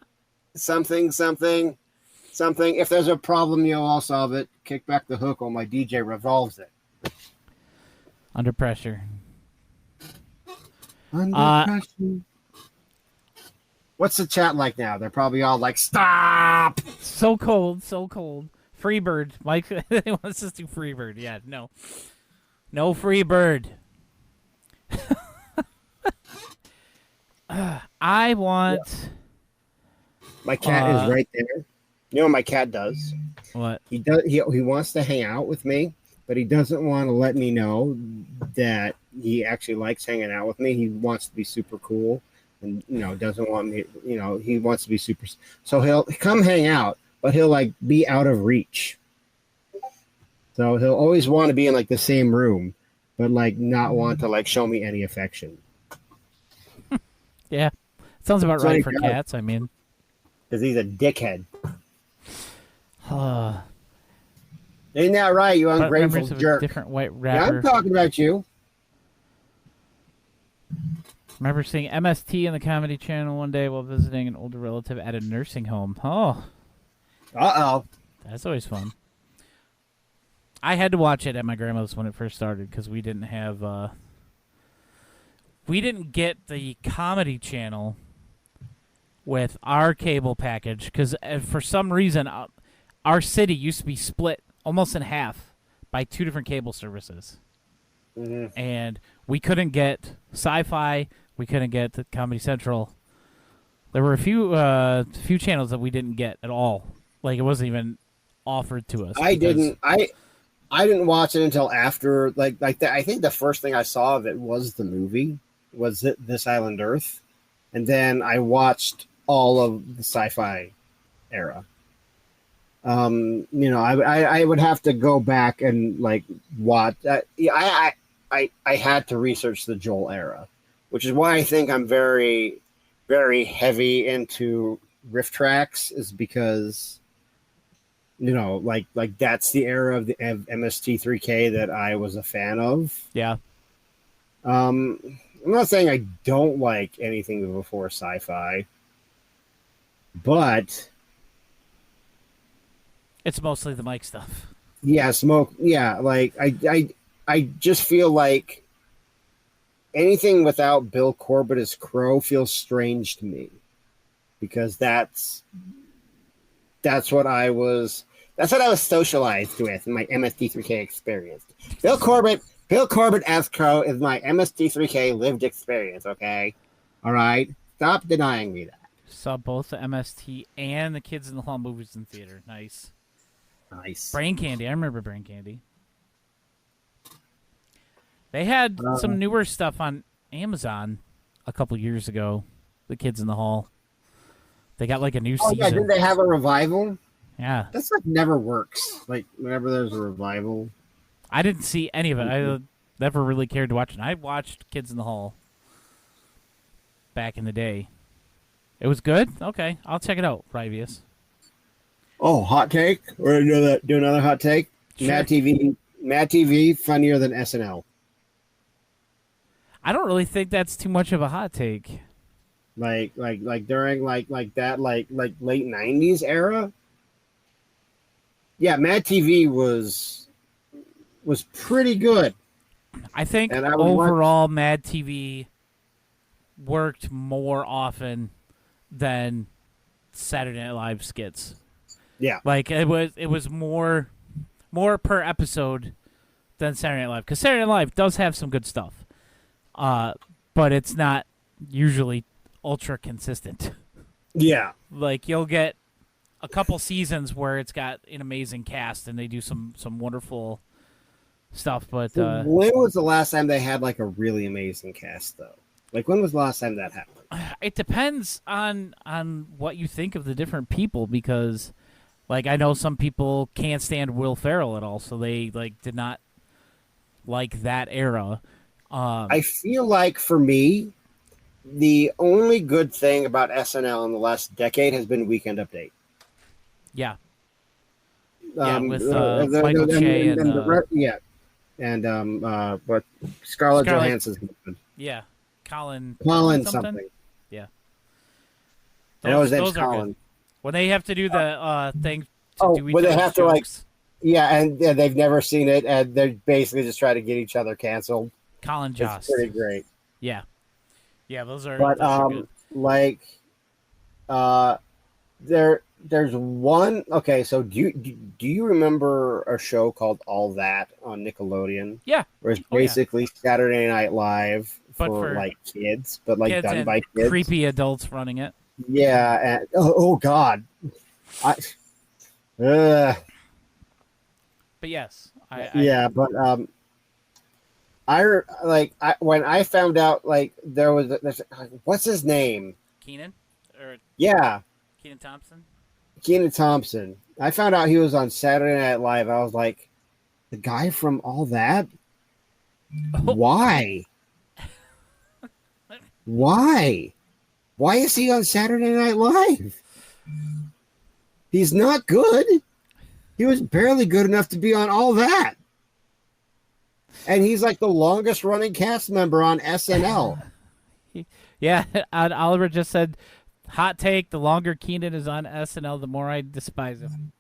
Something. If there's a problem, I'll solve it. Kick back the hook while my DJ revolves it. Under pressure. Under pressure. What's the chat like now? They're probably all like, stop! So cold. Freebird. Mike wants us to do Freebird. Yeah, no. No Freebird. I want... My cat is right there. You know what my cat does? What? He wants to hang out with me, but he doesn't want to let me know that he actually likes hanging out with me. He wants to be super cool and, doesn't want me, he wants to be super. So he'll come hang out, but he'll like be out of reach. So he'll always want to be in like the same room, but like not want to like show me any affection. Yeah. Sounds about So right he for does. cats, I mean. Because he's a dickhead. Ain't that right, you ungrateful Members of a jerk? different white Yeah, rapper. I'm talking about you. Remember seeing MST in the Comedy Channel one day while visiting an older relative at a nursing home. Oh, Uh-oh. that's always fun. I had to watch it at my grandma's when it first started because we didn't have... we didn't get the Comedy Channel with our cable package because for some reason our city used to be split almost in half by two different cable services. Mm-hmm. And we couldn't get Sci-Fi, we couldn't get the Comedy Central. There were a few channels that we didn't get at all. Like it wasn't even offered to us. I didn't watch it until after like that. I think the first thing I saw of it was the movie, was it This Island Earth, and then I watched all of the Sci-Fi era. I would have to go back and like watch. I had to research the Joel era, which is why I think I'm very, very heavy into riff tracks, is because like that's the era of the MST3K that I was a fan of. Yeah. I'm not saying I don't like anything before Sci-Fi, but It's mostly the mic stuff. yeah, smoke. Yeah, like I just feel like anything without Bill Corbett as Crow feels strange to me, because that's what I was socialized with in my MST3K experience. Bill Corbett as Crow is my MST3K lived experience. Okay, all right, stop denying me that. Saw both the MST and the Kids in the Hall movies in theater. Nice. Nice. Brain Candy. I remember Brain Candy. They had some newer stuff on Amazon a couple years ago. The Kids in the Hall. They got like a new Oh season. yeah, did they have a revival? Yeah. That's like never works. Like whenever there's a revival. I didn't see any of it. I never really cared to watch it. I watched Kids in the Hall back in the day. It was good? Okay. I'll check it out, Rivius. Oh, hot take? We're gonna do another hot take. Sure. Mad TV funnier than SNL. I don't really think that's too much of a hot take. Like during like that late 90s era. Yeah, Mad TV was pretty good. I think And I would overall Mad TV worked more often than Saturday Night Live skits. Yeah. Like it was more per episode than Saturday Night Live, because Saturday Night Live does have some good stuff, but it's not usually ultra consistent. Yeah. Like you'll get a couple seasons where it's got an amazing cast and they do some wonderful stuff, but When was the last time they had like a really amazing cast though? Like when was the last time that happened? it depends on what you think of the different people, because like I know some people can't stand Will Ferrell at all, so they like did not like that era. I feel like for me, the only good thing about SNL in the last decade has been Weekend Update. Yeah. With Michael Che and what Scarlett Johansson's husband. Yeah, Colin something. Yeah, I know his name's those are Colin. good. When they have to do the thing Oh, do each when they other's have to, like, jokes, and they've never seen it, and they're basically just trying to get each other canceled. Colin Jost. It's pretty great. Yeah, those are. But those are good. like, there's one. Okay, so do you remember a show called All That on Nickelodeon? Yeah, where it's basically Saturday Night Live But for for like kids, but like kids done and by kids. creepy adults running it. Yeah, and oh god, But yes, when I found out like there's what's his name? Keenan or Yeah, Keenan Thompson. Kenan Thompson. I found out he was on Saturday Night Live. I was like, the guy from All That? Why? Why? Why is he on Saturday Night Live? He's not good. He was barely good enough to be on All That. And he's like the longest running cast member on SNL. Yeah, Oliver just said, hot take, the longer Keenan is on SNL, the more I despise him.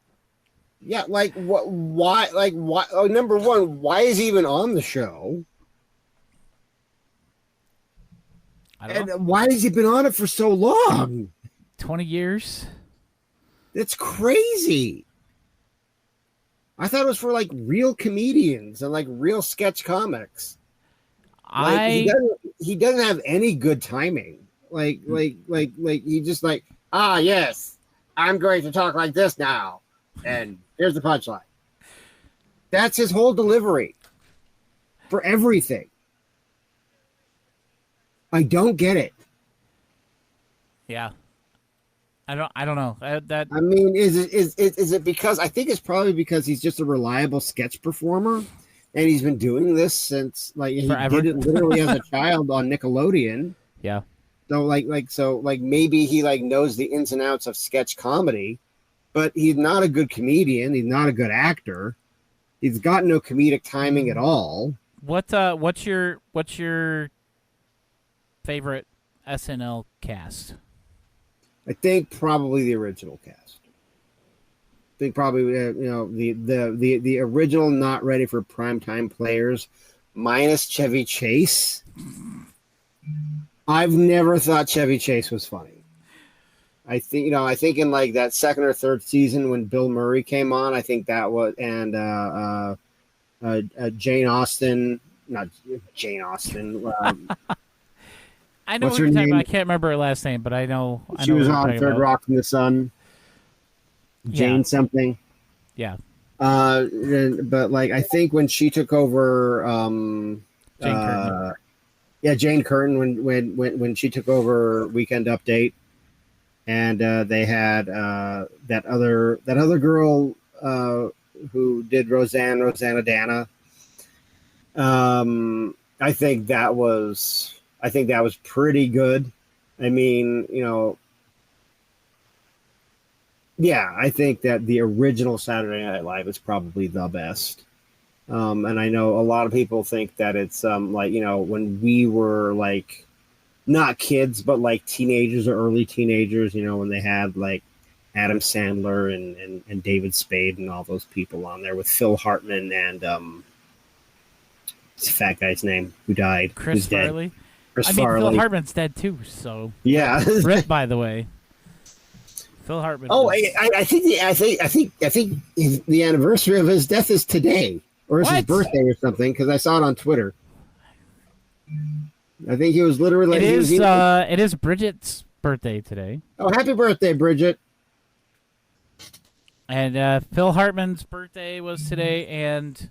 Yeah, like what? Why? Like why? Oh, number one, why is he even on the show? I don't know. And why has he been on it for so long? 20 years? It's crazy. I thought it was for like real comedians and like real sketch comics. Like, he doesn't have any good timing. Like he just like, yes, I'm going to talk like this now, and here's the punchline. That's his whole delivery for everything. I don't get it. Yeah. I don't know. I mean, is it because I think it's probably because he's just a reliable sketch performer, and he's been doing this since like he forever. did it literally as a child on Nickelodeon. Yeah. So maybe he like knows the ins and outs of sketch comedy, but he's not a good comedian. He's not a good actor. He's got no comedic timing at all. What's your favorite SNL cast? I think probably the original cast. I think probably the original not ready for primetime players, minus Chevy Chase. I've never thought Chevy Chase was funny. I think in like that second or third season when Bill Murray came on, I think that was Jane Austen, not Jane Austen. I know what's what her you're talking name? about. I can't remember her last name, but I know. She was on Third Rock from the Sun. Jane Yeah. something. Yeah. But like I think when she took over, Jane Curtin. Jane Curtin when she took over Weekend Update, and they had that other girl who did Rosanna Dana. I think that was pretty good. I mean, yeah, I think that the original Saturday Night Live is probably the best. And I know a lot of people think that it's when we were like not kids, but like teenagers or early teenagers, when they had like Adam Sandler and David Spade and all those people on there with Phil Hartman and what's the fat guy's name who died? Chris Farley. Chris Phil Farley. Hartman's dead too. So yeah, Rip, by the way. Phil Hartman. Oh, I think the anniversary of his death is today, or it's his birthday or something. Because I saw it on Twitter. I think he was literally. It is Bridget's birthday today. Oh, happy birthday, Bridget! And Phil Hartman's birthday was today, and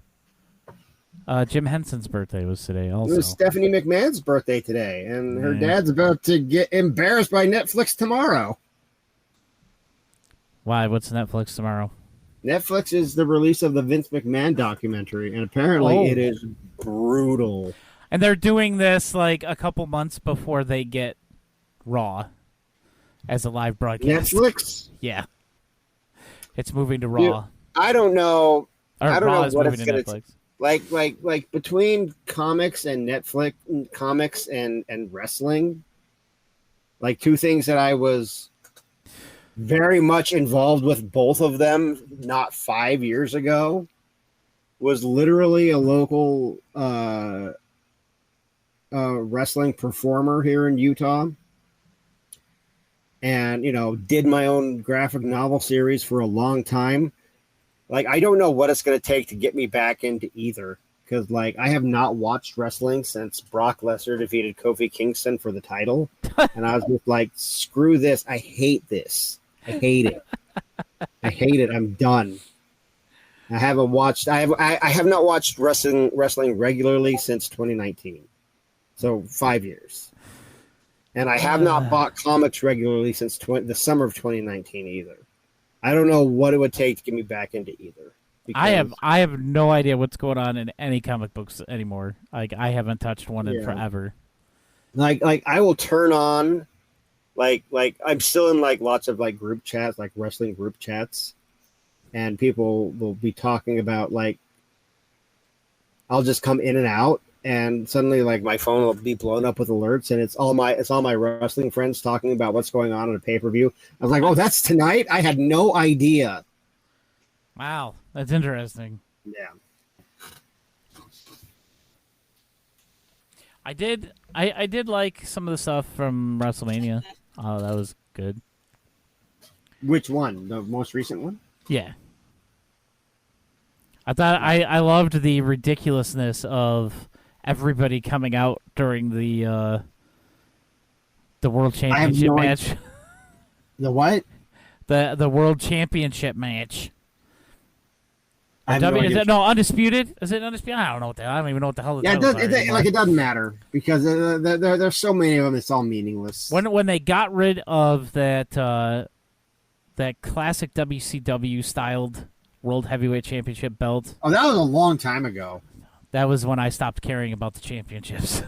Jim Henson's birthday was today. Also, it was Stephanie McMahon's birthday today, and her dad's about to get embarrassed by Netflix tomorrow. Why? What's Netflix tomorrow? Netflix is the release of the Vince McMahon documentary, and apparently it is brutal. And they're doing this like a couple months before they get Raw as a live broadcast. Netflix? Yeah. It's moving to Raw. I don't know. I don't Raw know is what moving it's to going Netflix. to like between comics and Netflix, comics and wrestling. Like two things that I was very much involved with both of them not 5 years ago was literally a local wrestling performer here in Utah, and did my own graphic novel series for a long time. Like, I don't know what it's going to take to get me back into either, because like I have not watched wrestling since Brock Lesnar defeated Kofi Kingston for the title, and I was just like, screw this, I hate this. I hate it. I hate it. I'm done. I have not watched wrestling regularly since 2019. So 5 years. And I have not bought comics regularly since the summer of 2019 either. I don't know what it would take to get me back into either. I have no idea what's going on in any comic books anymore. Like, I haven't touched one in forever. Like I will turn on like I'm still in like lots of like group chats, like wrestling group chats, and people will be talking about like I'll just come in and out, and suddenly like my phone will be blown up with alerts, and it's all my wrestling friends talking about what's going on in a pay-per-view. I was like, oh, that's tonight? I had no idea. Wow, that's interesting. Yeah. I did like some of the stuff from WrestleMania. Oh, that was good. Which one? The most recent one? Yeah. I thought I loved the ridiculousness of everybody coming out during the World Championship match. The what? The World Championship match. Undisputed? Is it Undisputed? I don't know I don't even know what the hell. Yeah, it doesn't matter because there's so many of them. It's all meaningless. When they got rid of that classic WCW styled World Heavyweight Championship belt. Oh, that was a long time ago. That was when I stopped caring about the championships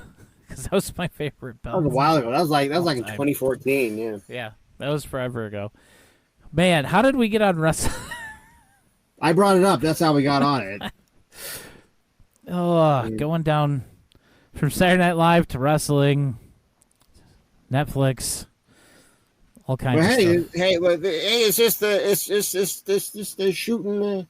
because that was my favorite belt. That was a while ago. That was like in 2014. Yeah. Yeah, that was forever ago. Man, how did we get on wrestling? I brought it up. That's how we got on it. Going down from Saturday Night Live to wrestling, Netflix, all kinds of stuff. Hey, it's just the shooting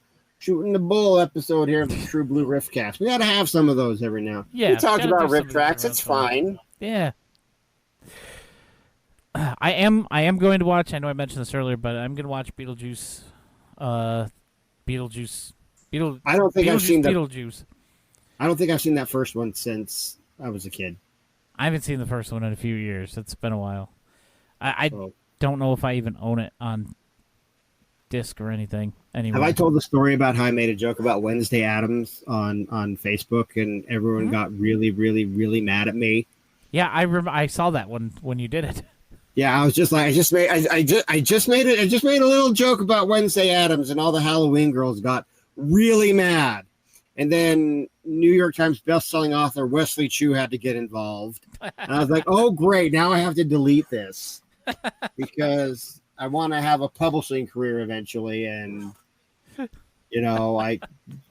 the bull episode here of the True Blue Riffcast. We got to have some of those every now. Yeah, we talked about riff tracks. It's fine. Yeah. I am going to watch. I know I mentioned this earlier, but I'm going to watch Beetlejuice. I don't think I've seen Beetlejuice. I don't think I've seen that first one since I was a kid. I haven't seen the first one in a few years. It's been a while. I don't know if I even own it on disc or anything anymore. Have I told the story about how I made a joke about Wednesday Addams on Facebook and everyone got really, really, really mad at me? Yeah, I saw that when you did it. Yeah, I was just like, I just made it. I just made a little joke about Wednesday Addams, and all the Halloween girls got really mad. And then New York Times bestselling author Wesley Chu had to get involved. And I was like, oh, great. Now I have to delete this because I want to have a publishing career eventually. And, I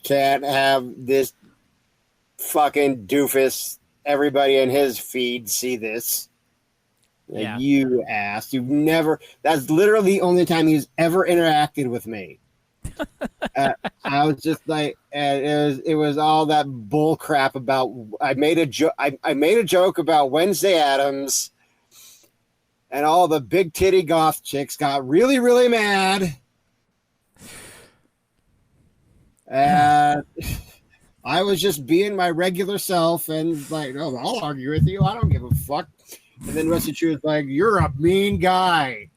can't have this fucking doofus, everybody in his feed see this. Yeah. You ass. That's literally the only time he's ever interacted with me. I was just like, it was all that bull crap about. I made a joke about Wednesday Addams, and all the big titty goth chicks got really, really mad. And I was just being my regular self, and like, oh, I'll argue with you. I don't give a fuck. And then Wesley Chu was like, "You're a mean guy."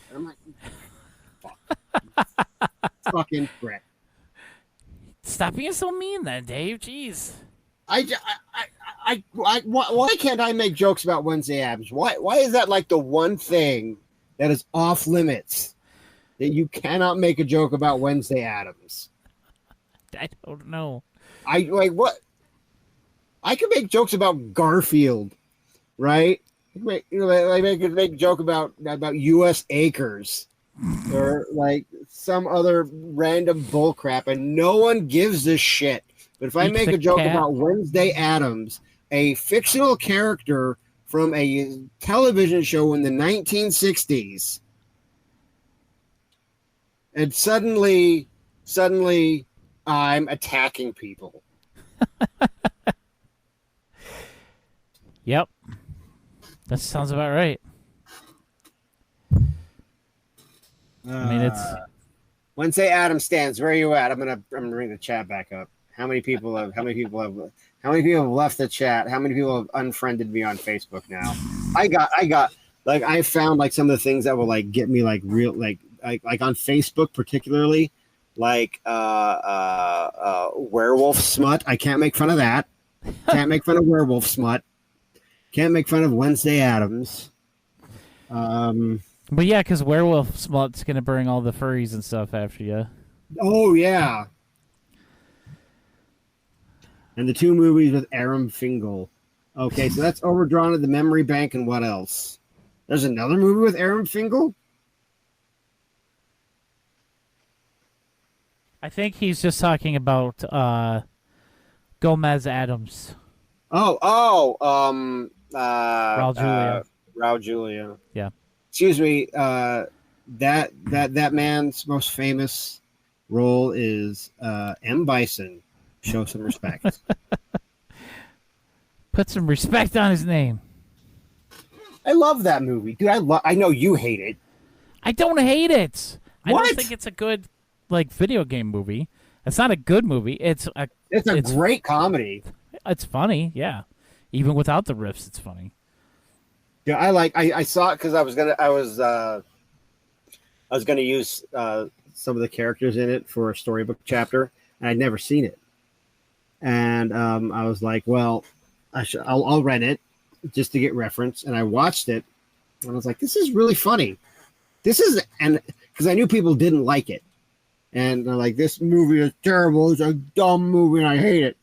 And I'm like, "Fuck, fucking prick." Stop being so mean, then, Dave. Jeez. Why can't I make jokes about Wednesday Addams? Why is that like the one thing that is off limits that you cannot make a joke about Wednesday Addams? I don't know. I like what? I could make jokes about Garfield, right? Make a joke about U.S. Acres or like some other random bullcrap, and no one gives a shit. But if I make a joke about Wednesday Addams, a fictional character from a television show in the 1960s, and suddenly I'm attacking people. Yep. That sounds about right. I mean, it's Wednesday Addams stands. Where are you at? I'm gonna bring the chat back up. How many people have left the chat? How many people have unfriended me on Facebook now? I found like some of the things that will like get me like real like on Facebook particularly like werewolf smut. I can't make fun of that. Can't make fun of werewolf smut. Can't make fun of Wednesday Addams. But yeah, because werewolf smut's gonna bring all the furries and stuff after you. Oh yeah. And the two movies with Aram Fingal. Okay, so that's Overdrawn at the Memory Bank, and what else? There's another movie with Aram Fingal? I think he's just talking about Gomez Adams. Raul Julia. Raul Julia. Yeah. Excuse me. That man's most famous role is M. Bison. Show some respect. Put some respect on his name. I love that movie, dude. I know you hate it. I don't hate it. What? I don't think it's a good like video game movie. It's not a good movie. It's a great comedy. It's funny, yeah. Even without the riffs, it's funny. Yeah, I saw it because I was gonna use some of the characters in it for a storybook chapter, and I'd never seen it. And I was like, well, I'll rent it just to get reference. And I watched it, and I was like, this is really funny. And because I knew people didn't like it, and they're like, this movie is terrible. It's a dumb movie, and I hate it.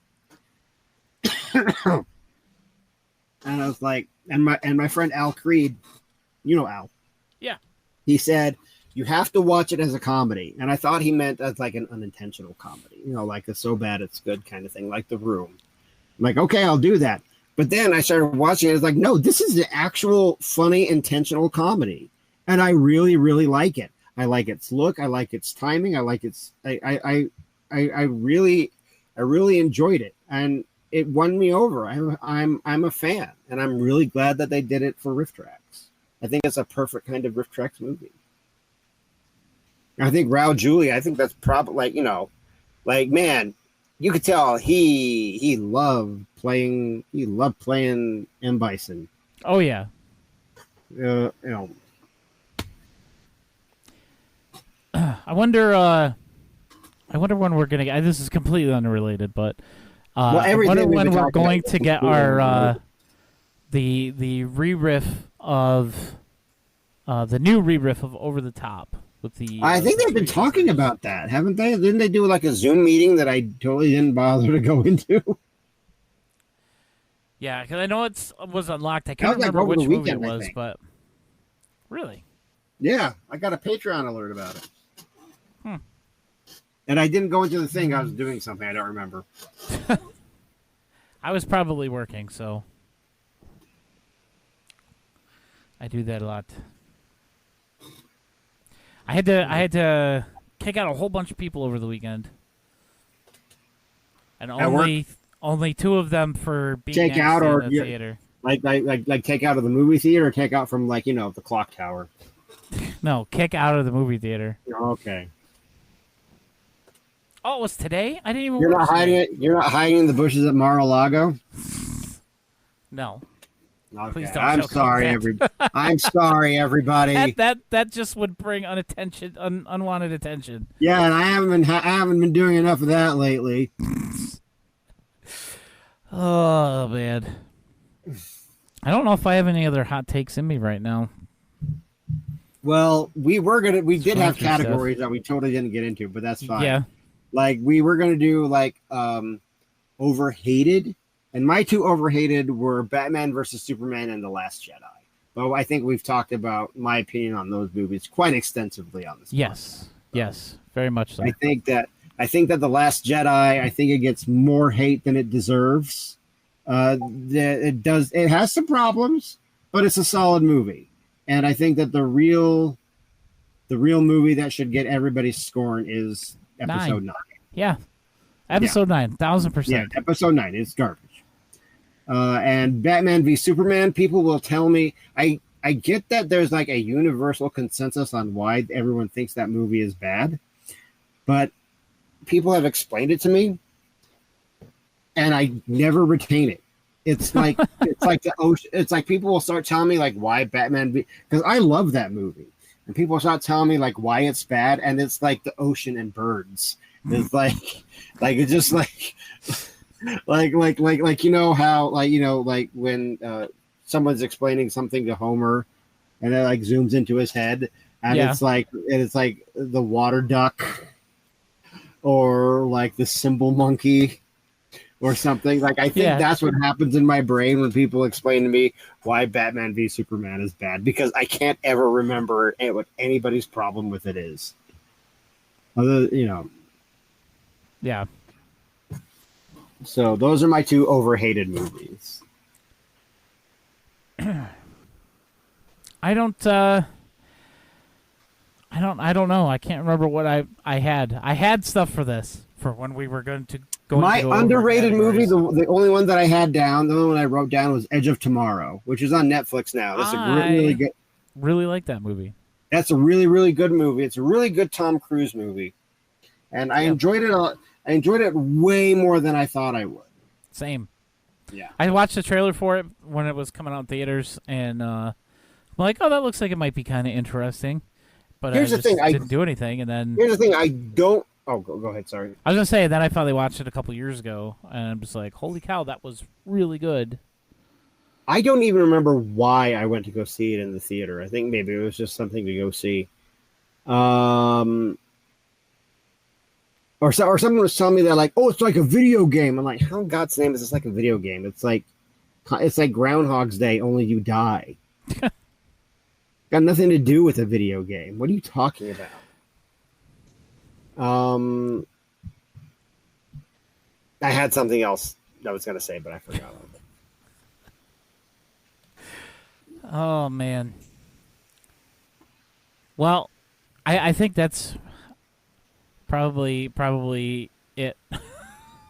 And I was like, and my friend Al Creed, you know Al, yeah, he said you have to watch it as a comedy, and I thought he meant as like an unintentional comedy, like a so bad it's good kind of thing, like The Room. I'm like, okay, I'll do that. But then I started watching it. I was like, no, this is the actual funny intentional comedy, and I really, really like it. I like its look. I like its timing. I like its. I really enjoyed it, and it won me over. I'm a fan, and I'm really glad that they did it for Riff Tracks. I think it's a perfect kind of Riff Tracks movie. I think Raul Julia, I think that's probably like man, you could tell he loved playing M. Bison. Oh yeah. I wonder when we're gonna get. This is completely unrelated, but I wonder when we're going to get our the re-riff of the new re-riff of Over the Top with the. I think they've been talking about that, haven't they? Didn't they do like a Zoom meeting that I totally didn't bother to go into? Yeah, because I know it was unlocked. I That can't was, like, remember over which the movie it weekend, I was, think. but really, Yeah, I got a Patreon alert about it. Hmm. And I didn't go into the thing. I was doing something. I don't remember. I was probably working, so I do that a lot. I had to kick out a whole bunch of people over the weekend, and At work? only 2 of them for being Take out nasty or in the theater. Like take out of the movie theater or take out from like, the clock tower. No, kick out of the movie theater. Okay. Oh, it was today? I didn't even. You're watch not hiding today. it. You're not hiding in the bushes at Mar-a-Lago. No. Okay. Please don't I'm joke sorry, about I'm sorry, everybody. That just would bring unwanted attention. Yeah, and I haven't been doing enough of that lately. Oh man, I don't know if I have any other hot takes in me right now. Well, we did have Sponsor stuff. categories that we totally didn't get into, but that's fine. Yeah, Like we were gonna do like overhated, and my 2 overhated were Batman versus Superman and The Last Jedi. But I think we've talked about my opinion on those movies quite extensively on this. yes, yes, very much so. I think that The Last Jedi, I think it gets more hate than it deserves. It has some problems, but it's a solid movie. And I think that the real movie that should get everybody's scorn is episode 9. Yeah, episode 9, 1000%. Yeah, episode 9 is garbage. And Batman v Superman, people will tell me, I get that there's like a universal consensus on why everyone thinks that movie is bad, but people have explained it to me, and I never retain it. It's like the ocean. It's like people will start telling me like why Batman, because I love that movie, and people start telling me like why it's bad, and it's like the ocean and birds. It's like it's just like how like when someone's explaining something to Homer, and it like zooms into his head, and it's like the water duck, or like the cymbal monkey, or something. Like I think that's what happens in my brain when people explain to me why Batman v Superman is bad, because I can't ever remember what anybody's problem with it is. Yeah. So those are my 2 overhated movies. I don't know. I can't remember what I had. I had stuff for this for when we were going to go. My to go over underrated movie, categories. the only one that I had down, the only one I wrote down was Edge of Tomorrow, which is on Netflix now. That's a really good. Really like that movie. That's a really, really good movie. It's a really good Tom Cruise movie, and I enjoyed it. I enjoyed it way more than I thought I would. Same. Yeah. I watched the trailer for it when it was coming out in theaters, and I'm like, oh, that looks like it might be kind of interesting. But Here's I the just thing, didn't do anything, and then Here's the thing. I don't. Oh, go ahead. Sorry. I was gonna say, then I finally watched it a couple years ago, and I'm just like, holy cow, that was really good. I don't even remember why I went to go see it in the theater. I think maybe it was just something to go see. Or someone was telling me that like, oh, it's like a video game. I'm like, how in God's name is this like a video game? It's like Groundhog's Day, only you die. Got nothing to do with a video game. What are you talking about? I had something else I was going to say, but I forgot. Oh man. Well, I think that's probably it.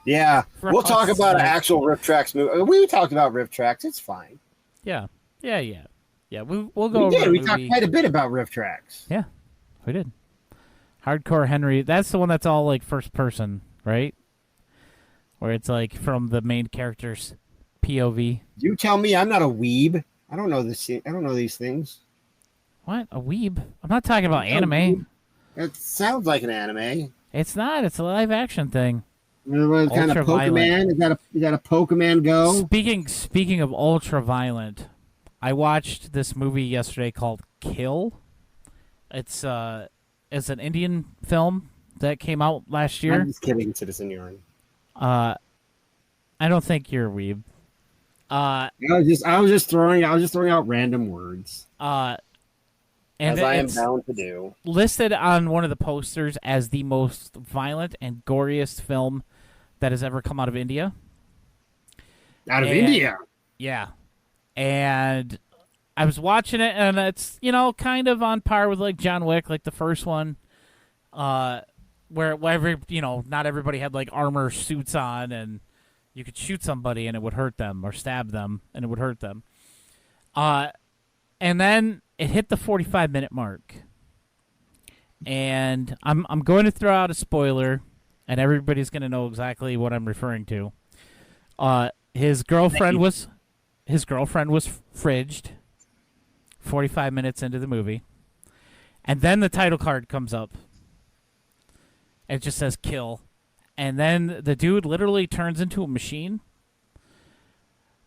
Yeah, For we'll talk us, about an like- actual Rift Tracks movie. We talked about Rift Tracks. It's fine. Yeah. We'll go We over did. the We talked movie. quite a bit about Rift Tracks. Yeah, we did. Hardcore Henry. That's the one that's all like first person, right? Where it's like from the main character's POV. You tell me I'm not a weeb. I don't know this. I don't know these things. What? A weeb? I'm not talking about A anime. weeb? It sounds like an anime. It's not. It's a live action thing. What kind of Ultra-violent. Pokemon? Is that a Pokemon Go? Speaking of ultra violent, I watched this movie yesterday called Kill. It's an Indian film that came out last year. I'm just kidding, Citizen Urine. I don't think you're a weeb. I was just throwing out random words. And as I am it's bound to do. listed on one of the posters as the most violent and goriest film that has ever come out of India. Out of India? Yeah. And I was watching it, and it's, kind of on par with, like, John Wick, like the first one, where not everybody had, like, armor suits on, and you could shoot somebody and it would hurt them, or stab them and it would hurt them. And then it hit the 45-minute mark. And I'm going to throw out a spoiler, and everybody's going to know exactly what I'm referring to. His girlfriend was fridged 45 minutes into the movie. And then the title card comes up. It just says kill. And then the dude literally turns into a machine.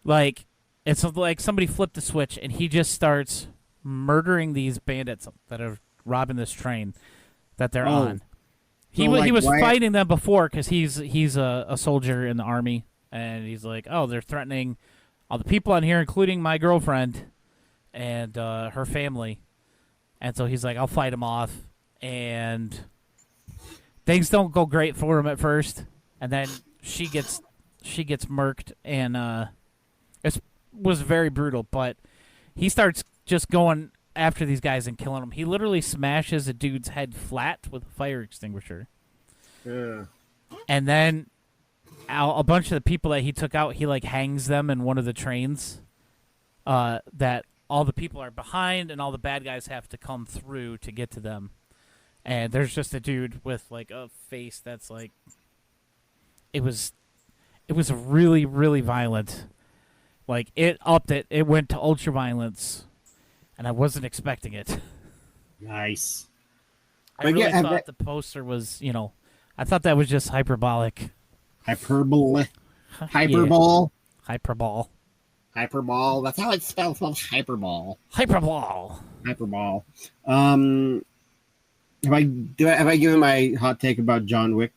Like, it's like somebody flipped a switch, and he just starts murdering these bandits that are robbing this train that they're on. He was fighting them before because he's a soldier in the army, and he's like, oh, they're threatening all the people on here, including my girlfriend and her family. And so he's like, I'll fight them off. And things don't go great for him at first, and then she gets murked, and it was very brutal. But he starts just going after these guys and killing them. He literally smashes a dude's head flat with a fire extinguisher. Yeah. And then a bunch of the people that he took out, he like hangs them in one of the trains that all the people are behind, and all the bad guys have to come through to get to them. And there's just a dude with like a face that's like, it was really, really violent. Like, it upped it. It went to ultra violence, and I wasn't expecting it. Nice. I really thought the poster was, I thought that was just hyperbolic. Hyperbole. Yeah. Hyperbole. Hyperbole. Hyperbole. That's how it's spelled. Hyperbole. Hyperbole. Hyperbole. Have I given my hot take about John Wick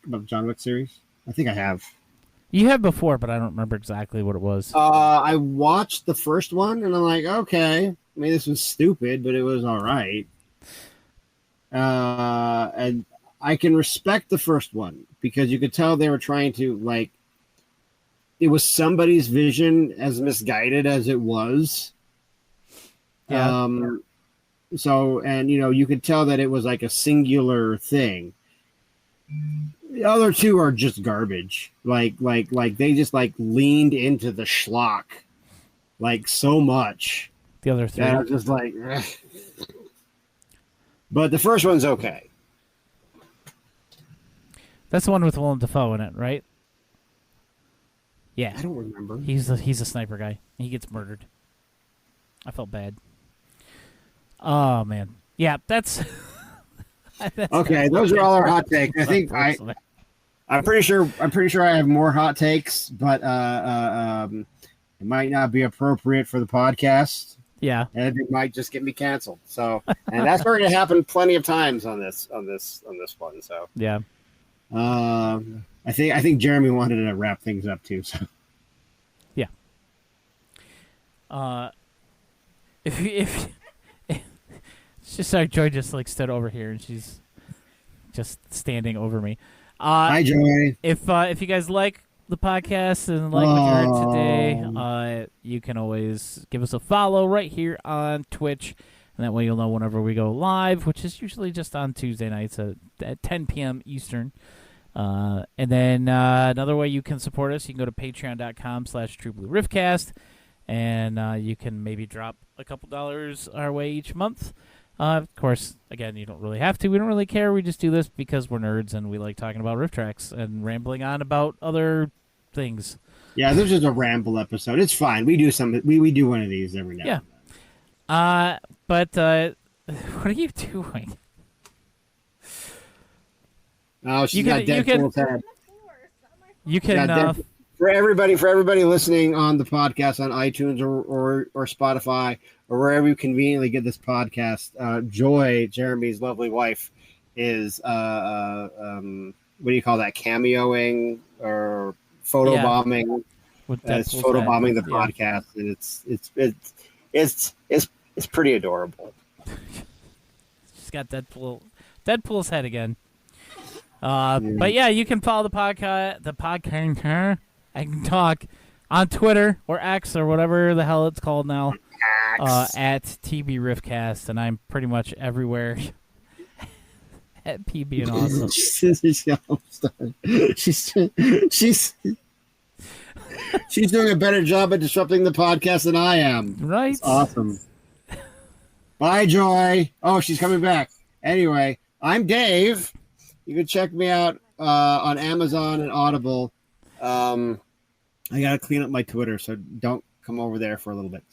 series? I think I have. You have before, but I don't remember exactly what it was. I watched the first one, and I'm like, okay, I mean, this was stupid, but it was all right. And I can respect the first one because you could tell they were trying to, like, it was somebody's vision, as misguided as it was. Yeah. So, and you could tell that it was like a singular thing. The other two are just garbage. Like they just like leaned into the schlock, like so much. The other three. That I was just like, ugh. But the first one's okay. That's the one with Willem Dafoe in it, right? Yeah. I don't remember. He's a sniper guy. He gets murdered. I felt bad. Oh man. Yeah, that's okay. Those are all our hot takes. I think I'm pretty sure I have more hot takes, but it might not be appropriate for the podcast. Yeah, and it might just get me canceled. So, and that's going to happen plenty of times on this one. So, yeah. I think Jeremy wanted to wrap things up too. So, yeah. If it's just our Joy just like stood over here and she's just standing over me. Hi, Joy. If you guys like the podcast and like what you heard today, you can always give us a follow right here on Twitch, and that way you'll know whenever we go live, which is usually just on Tuesday nights at 10 p.m. Eastern. And then another way you can support us, you can go to patreon.com/TrueBlueRiffcast, and you can maybe drop a couple dollars our way each month. Of course, again, you don't really have to. We don't really care. We just do this because we're nerds and we like talking about riff tracks and rambling on about other things. Yeah, this is a ramble episode. It's fine. We do some. We do one of these every now. Yeah. But what are you doing? Oh, she's got Deadpool's head. You can for everybody listening on the podcast on iTunes or Spotify or wherever you conveniently get this podcast, Joy, Jeremy's lovely wife, is what do you call that? Cameoing or photobombing? It's photobombing the podcast, and it's pretty adorable. She's got Deadpool's head again. But yeah, you can follow the podcast. I can talk on Twitter or X or whatever the hell it's called now. At TB Riffcast, and I'm pretty much everywhere at PB and Awesome. She's doing a better job at disrupting the podcast than I am. Right? It's awesome. Bye, Joy. Oh, she's coming back. Anyway, I'm Dave. You can check me out on Amazon and Audible. I got to clean up my Twitter, so don't come over there for a little bit.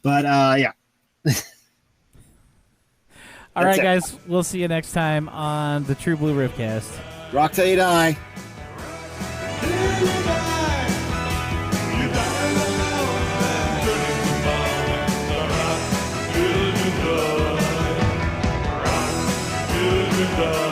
But, yeah. All right, guys. We'll see you next time on the True Blue Riffcast. Rock till you die. Die.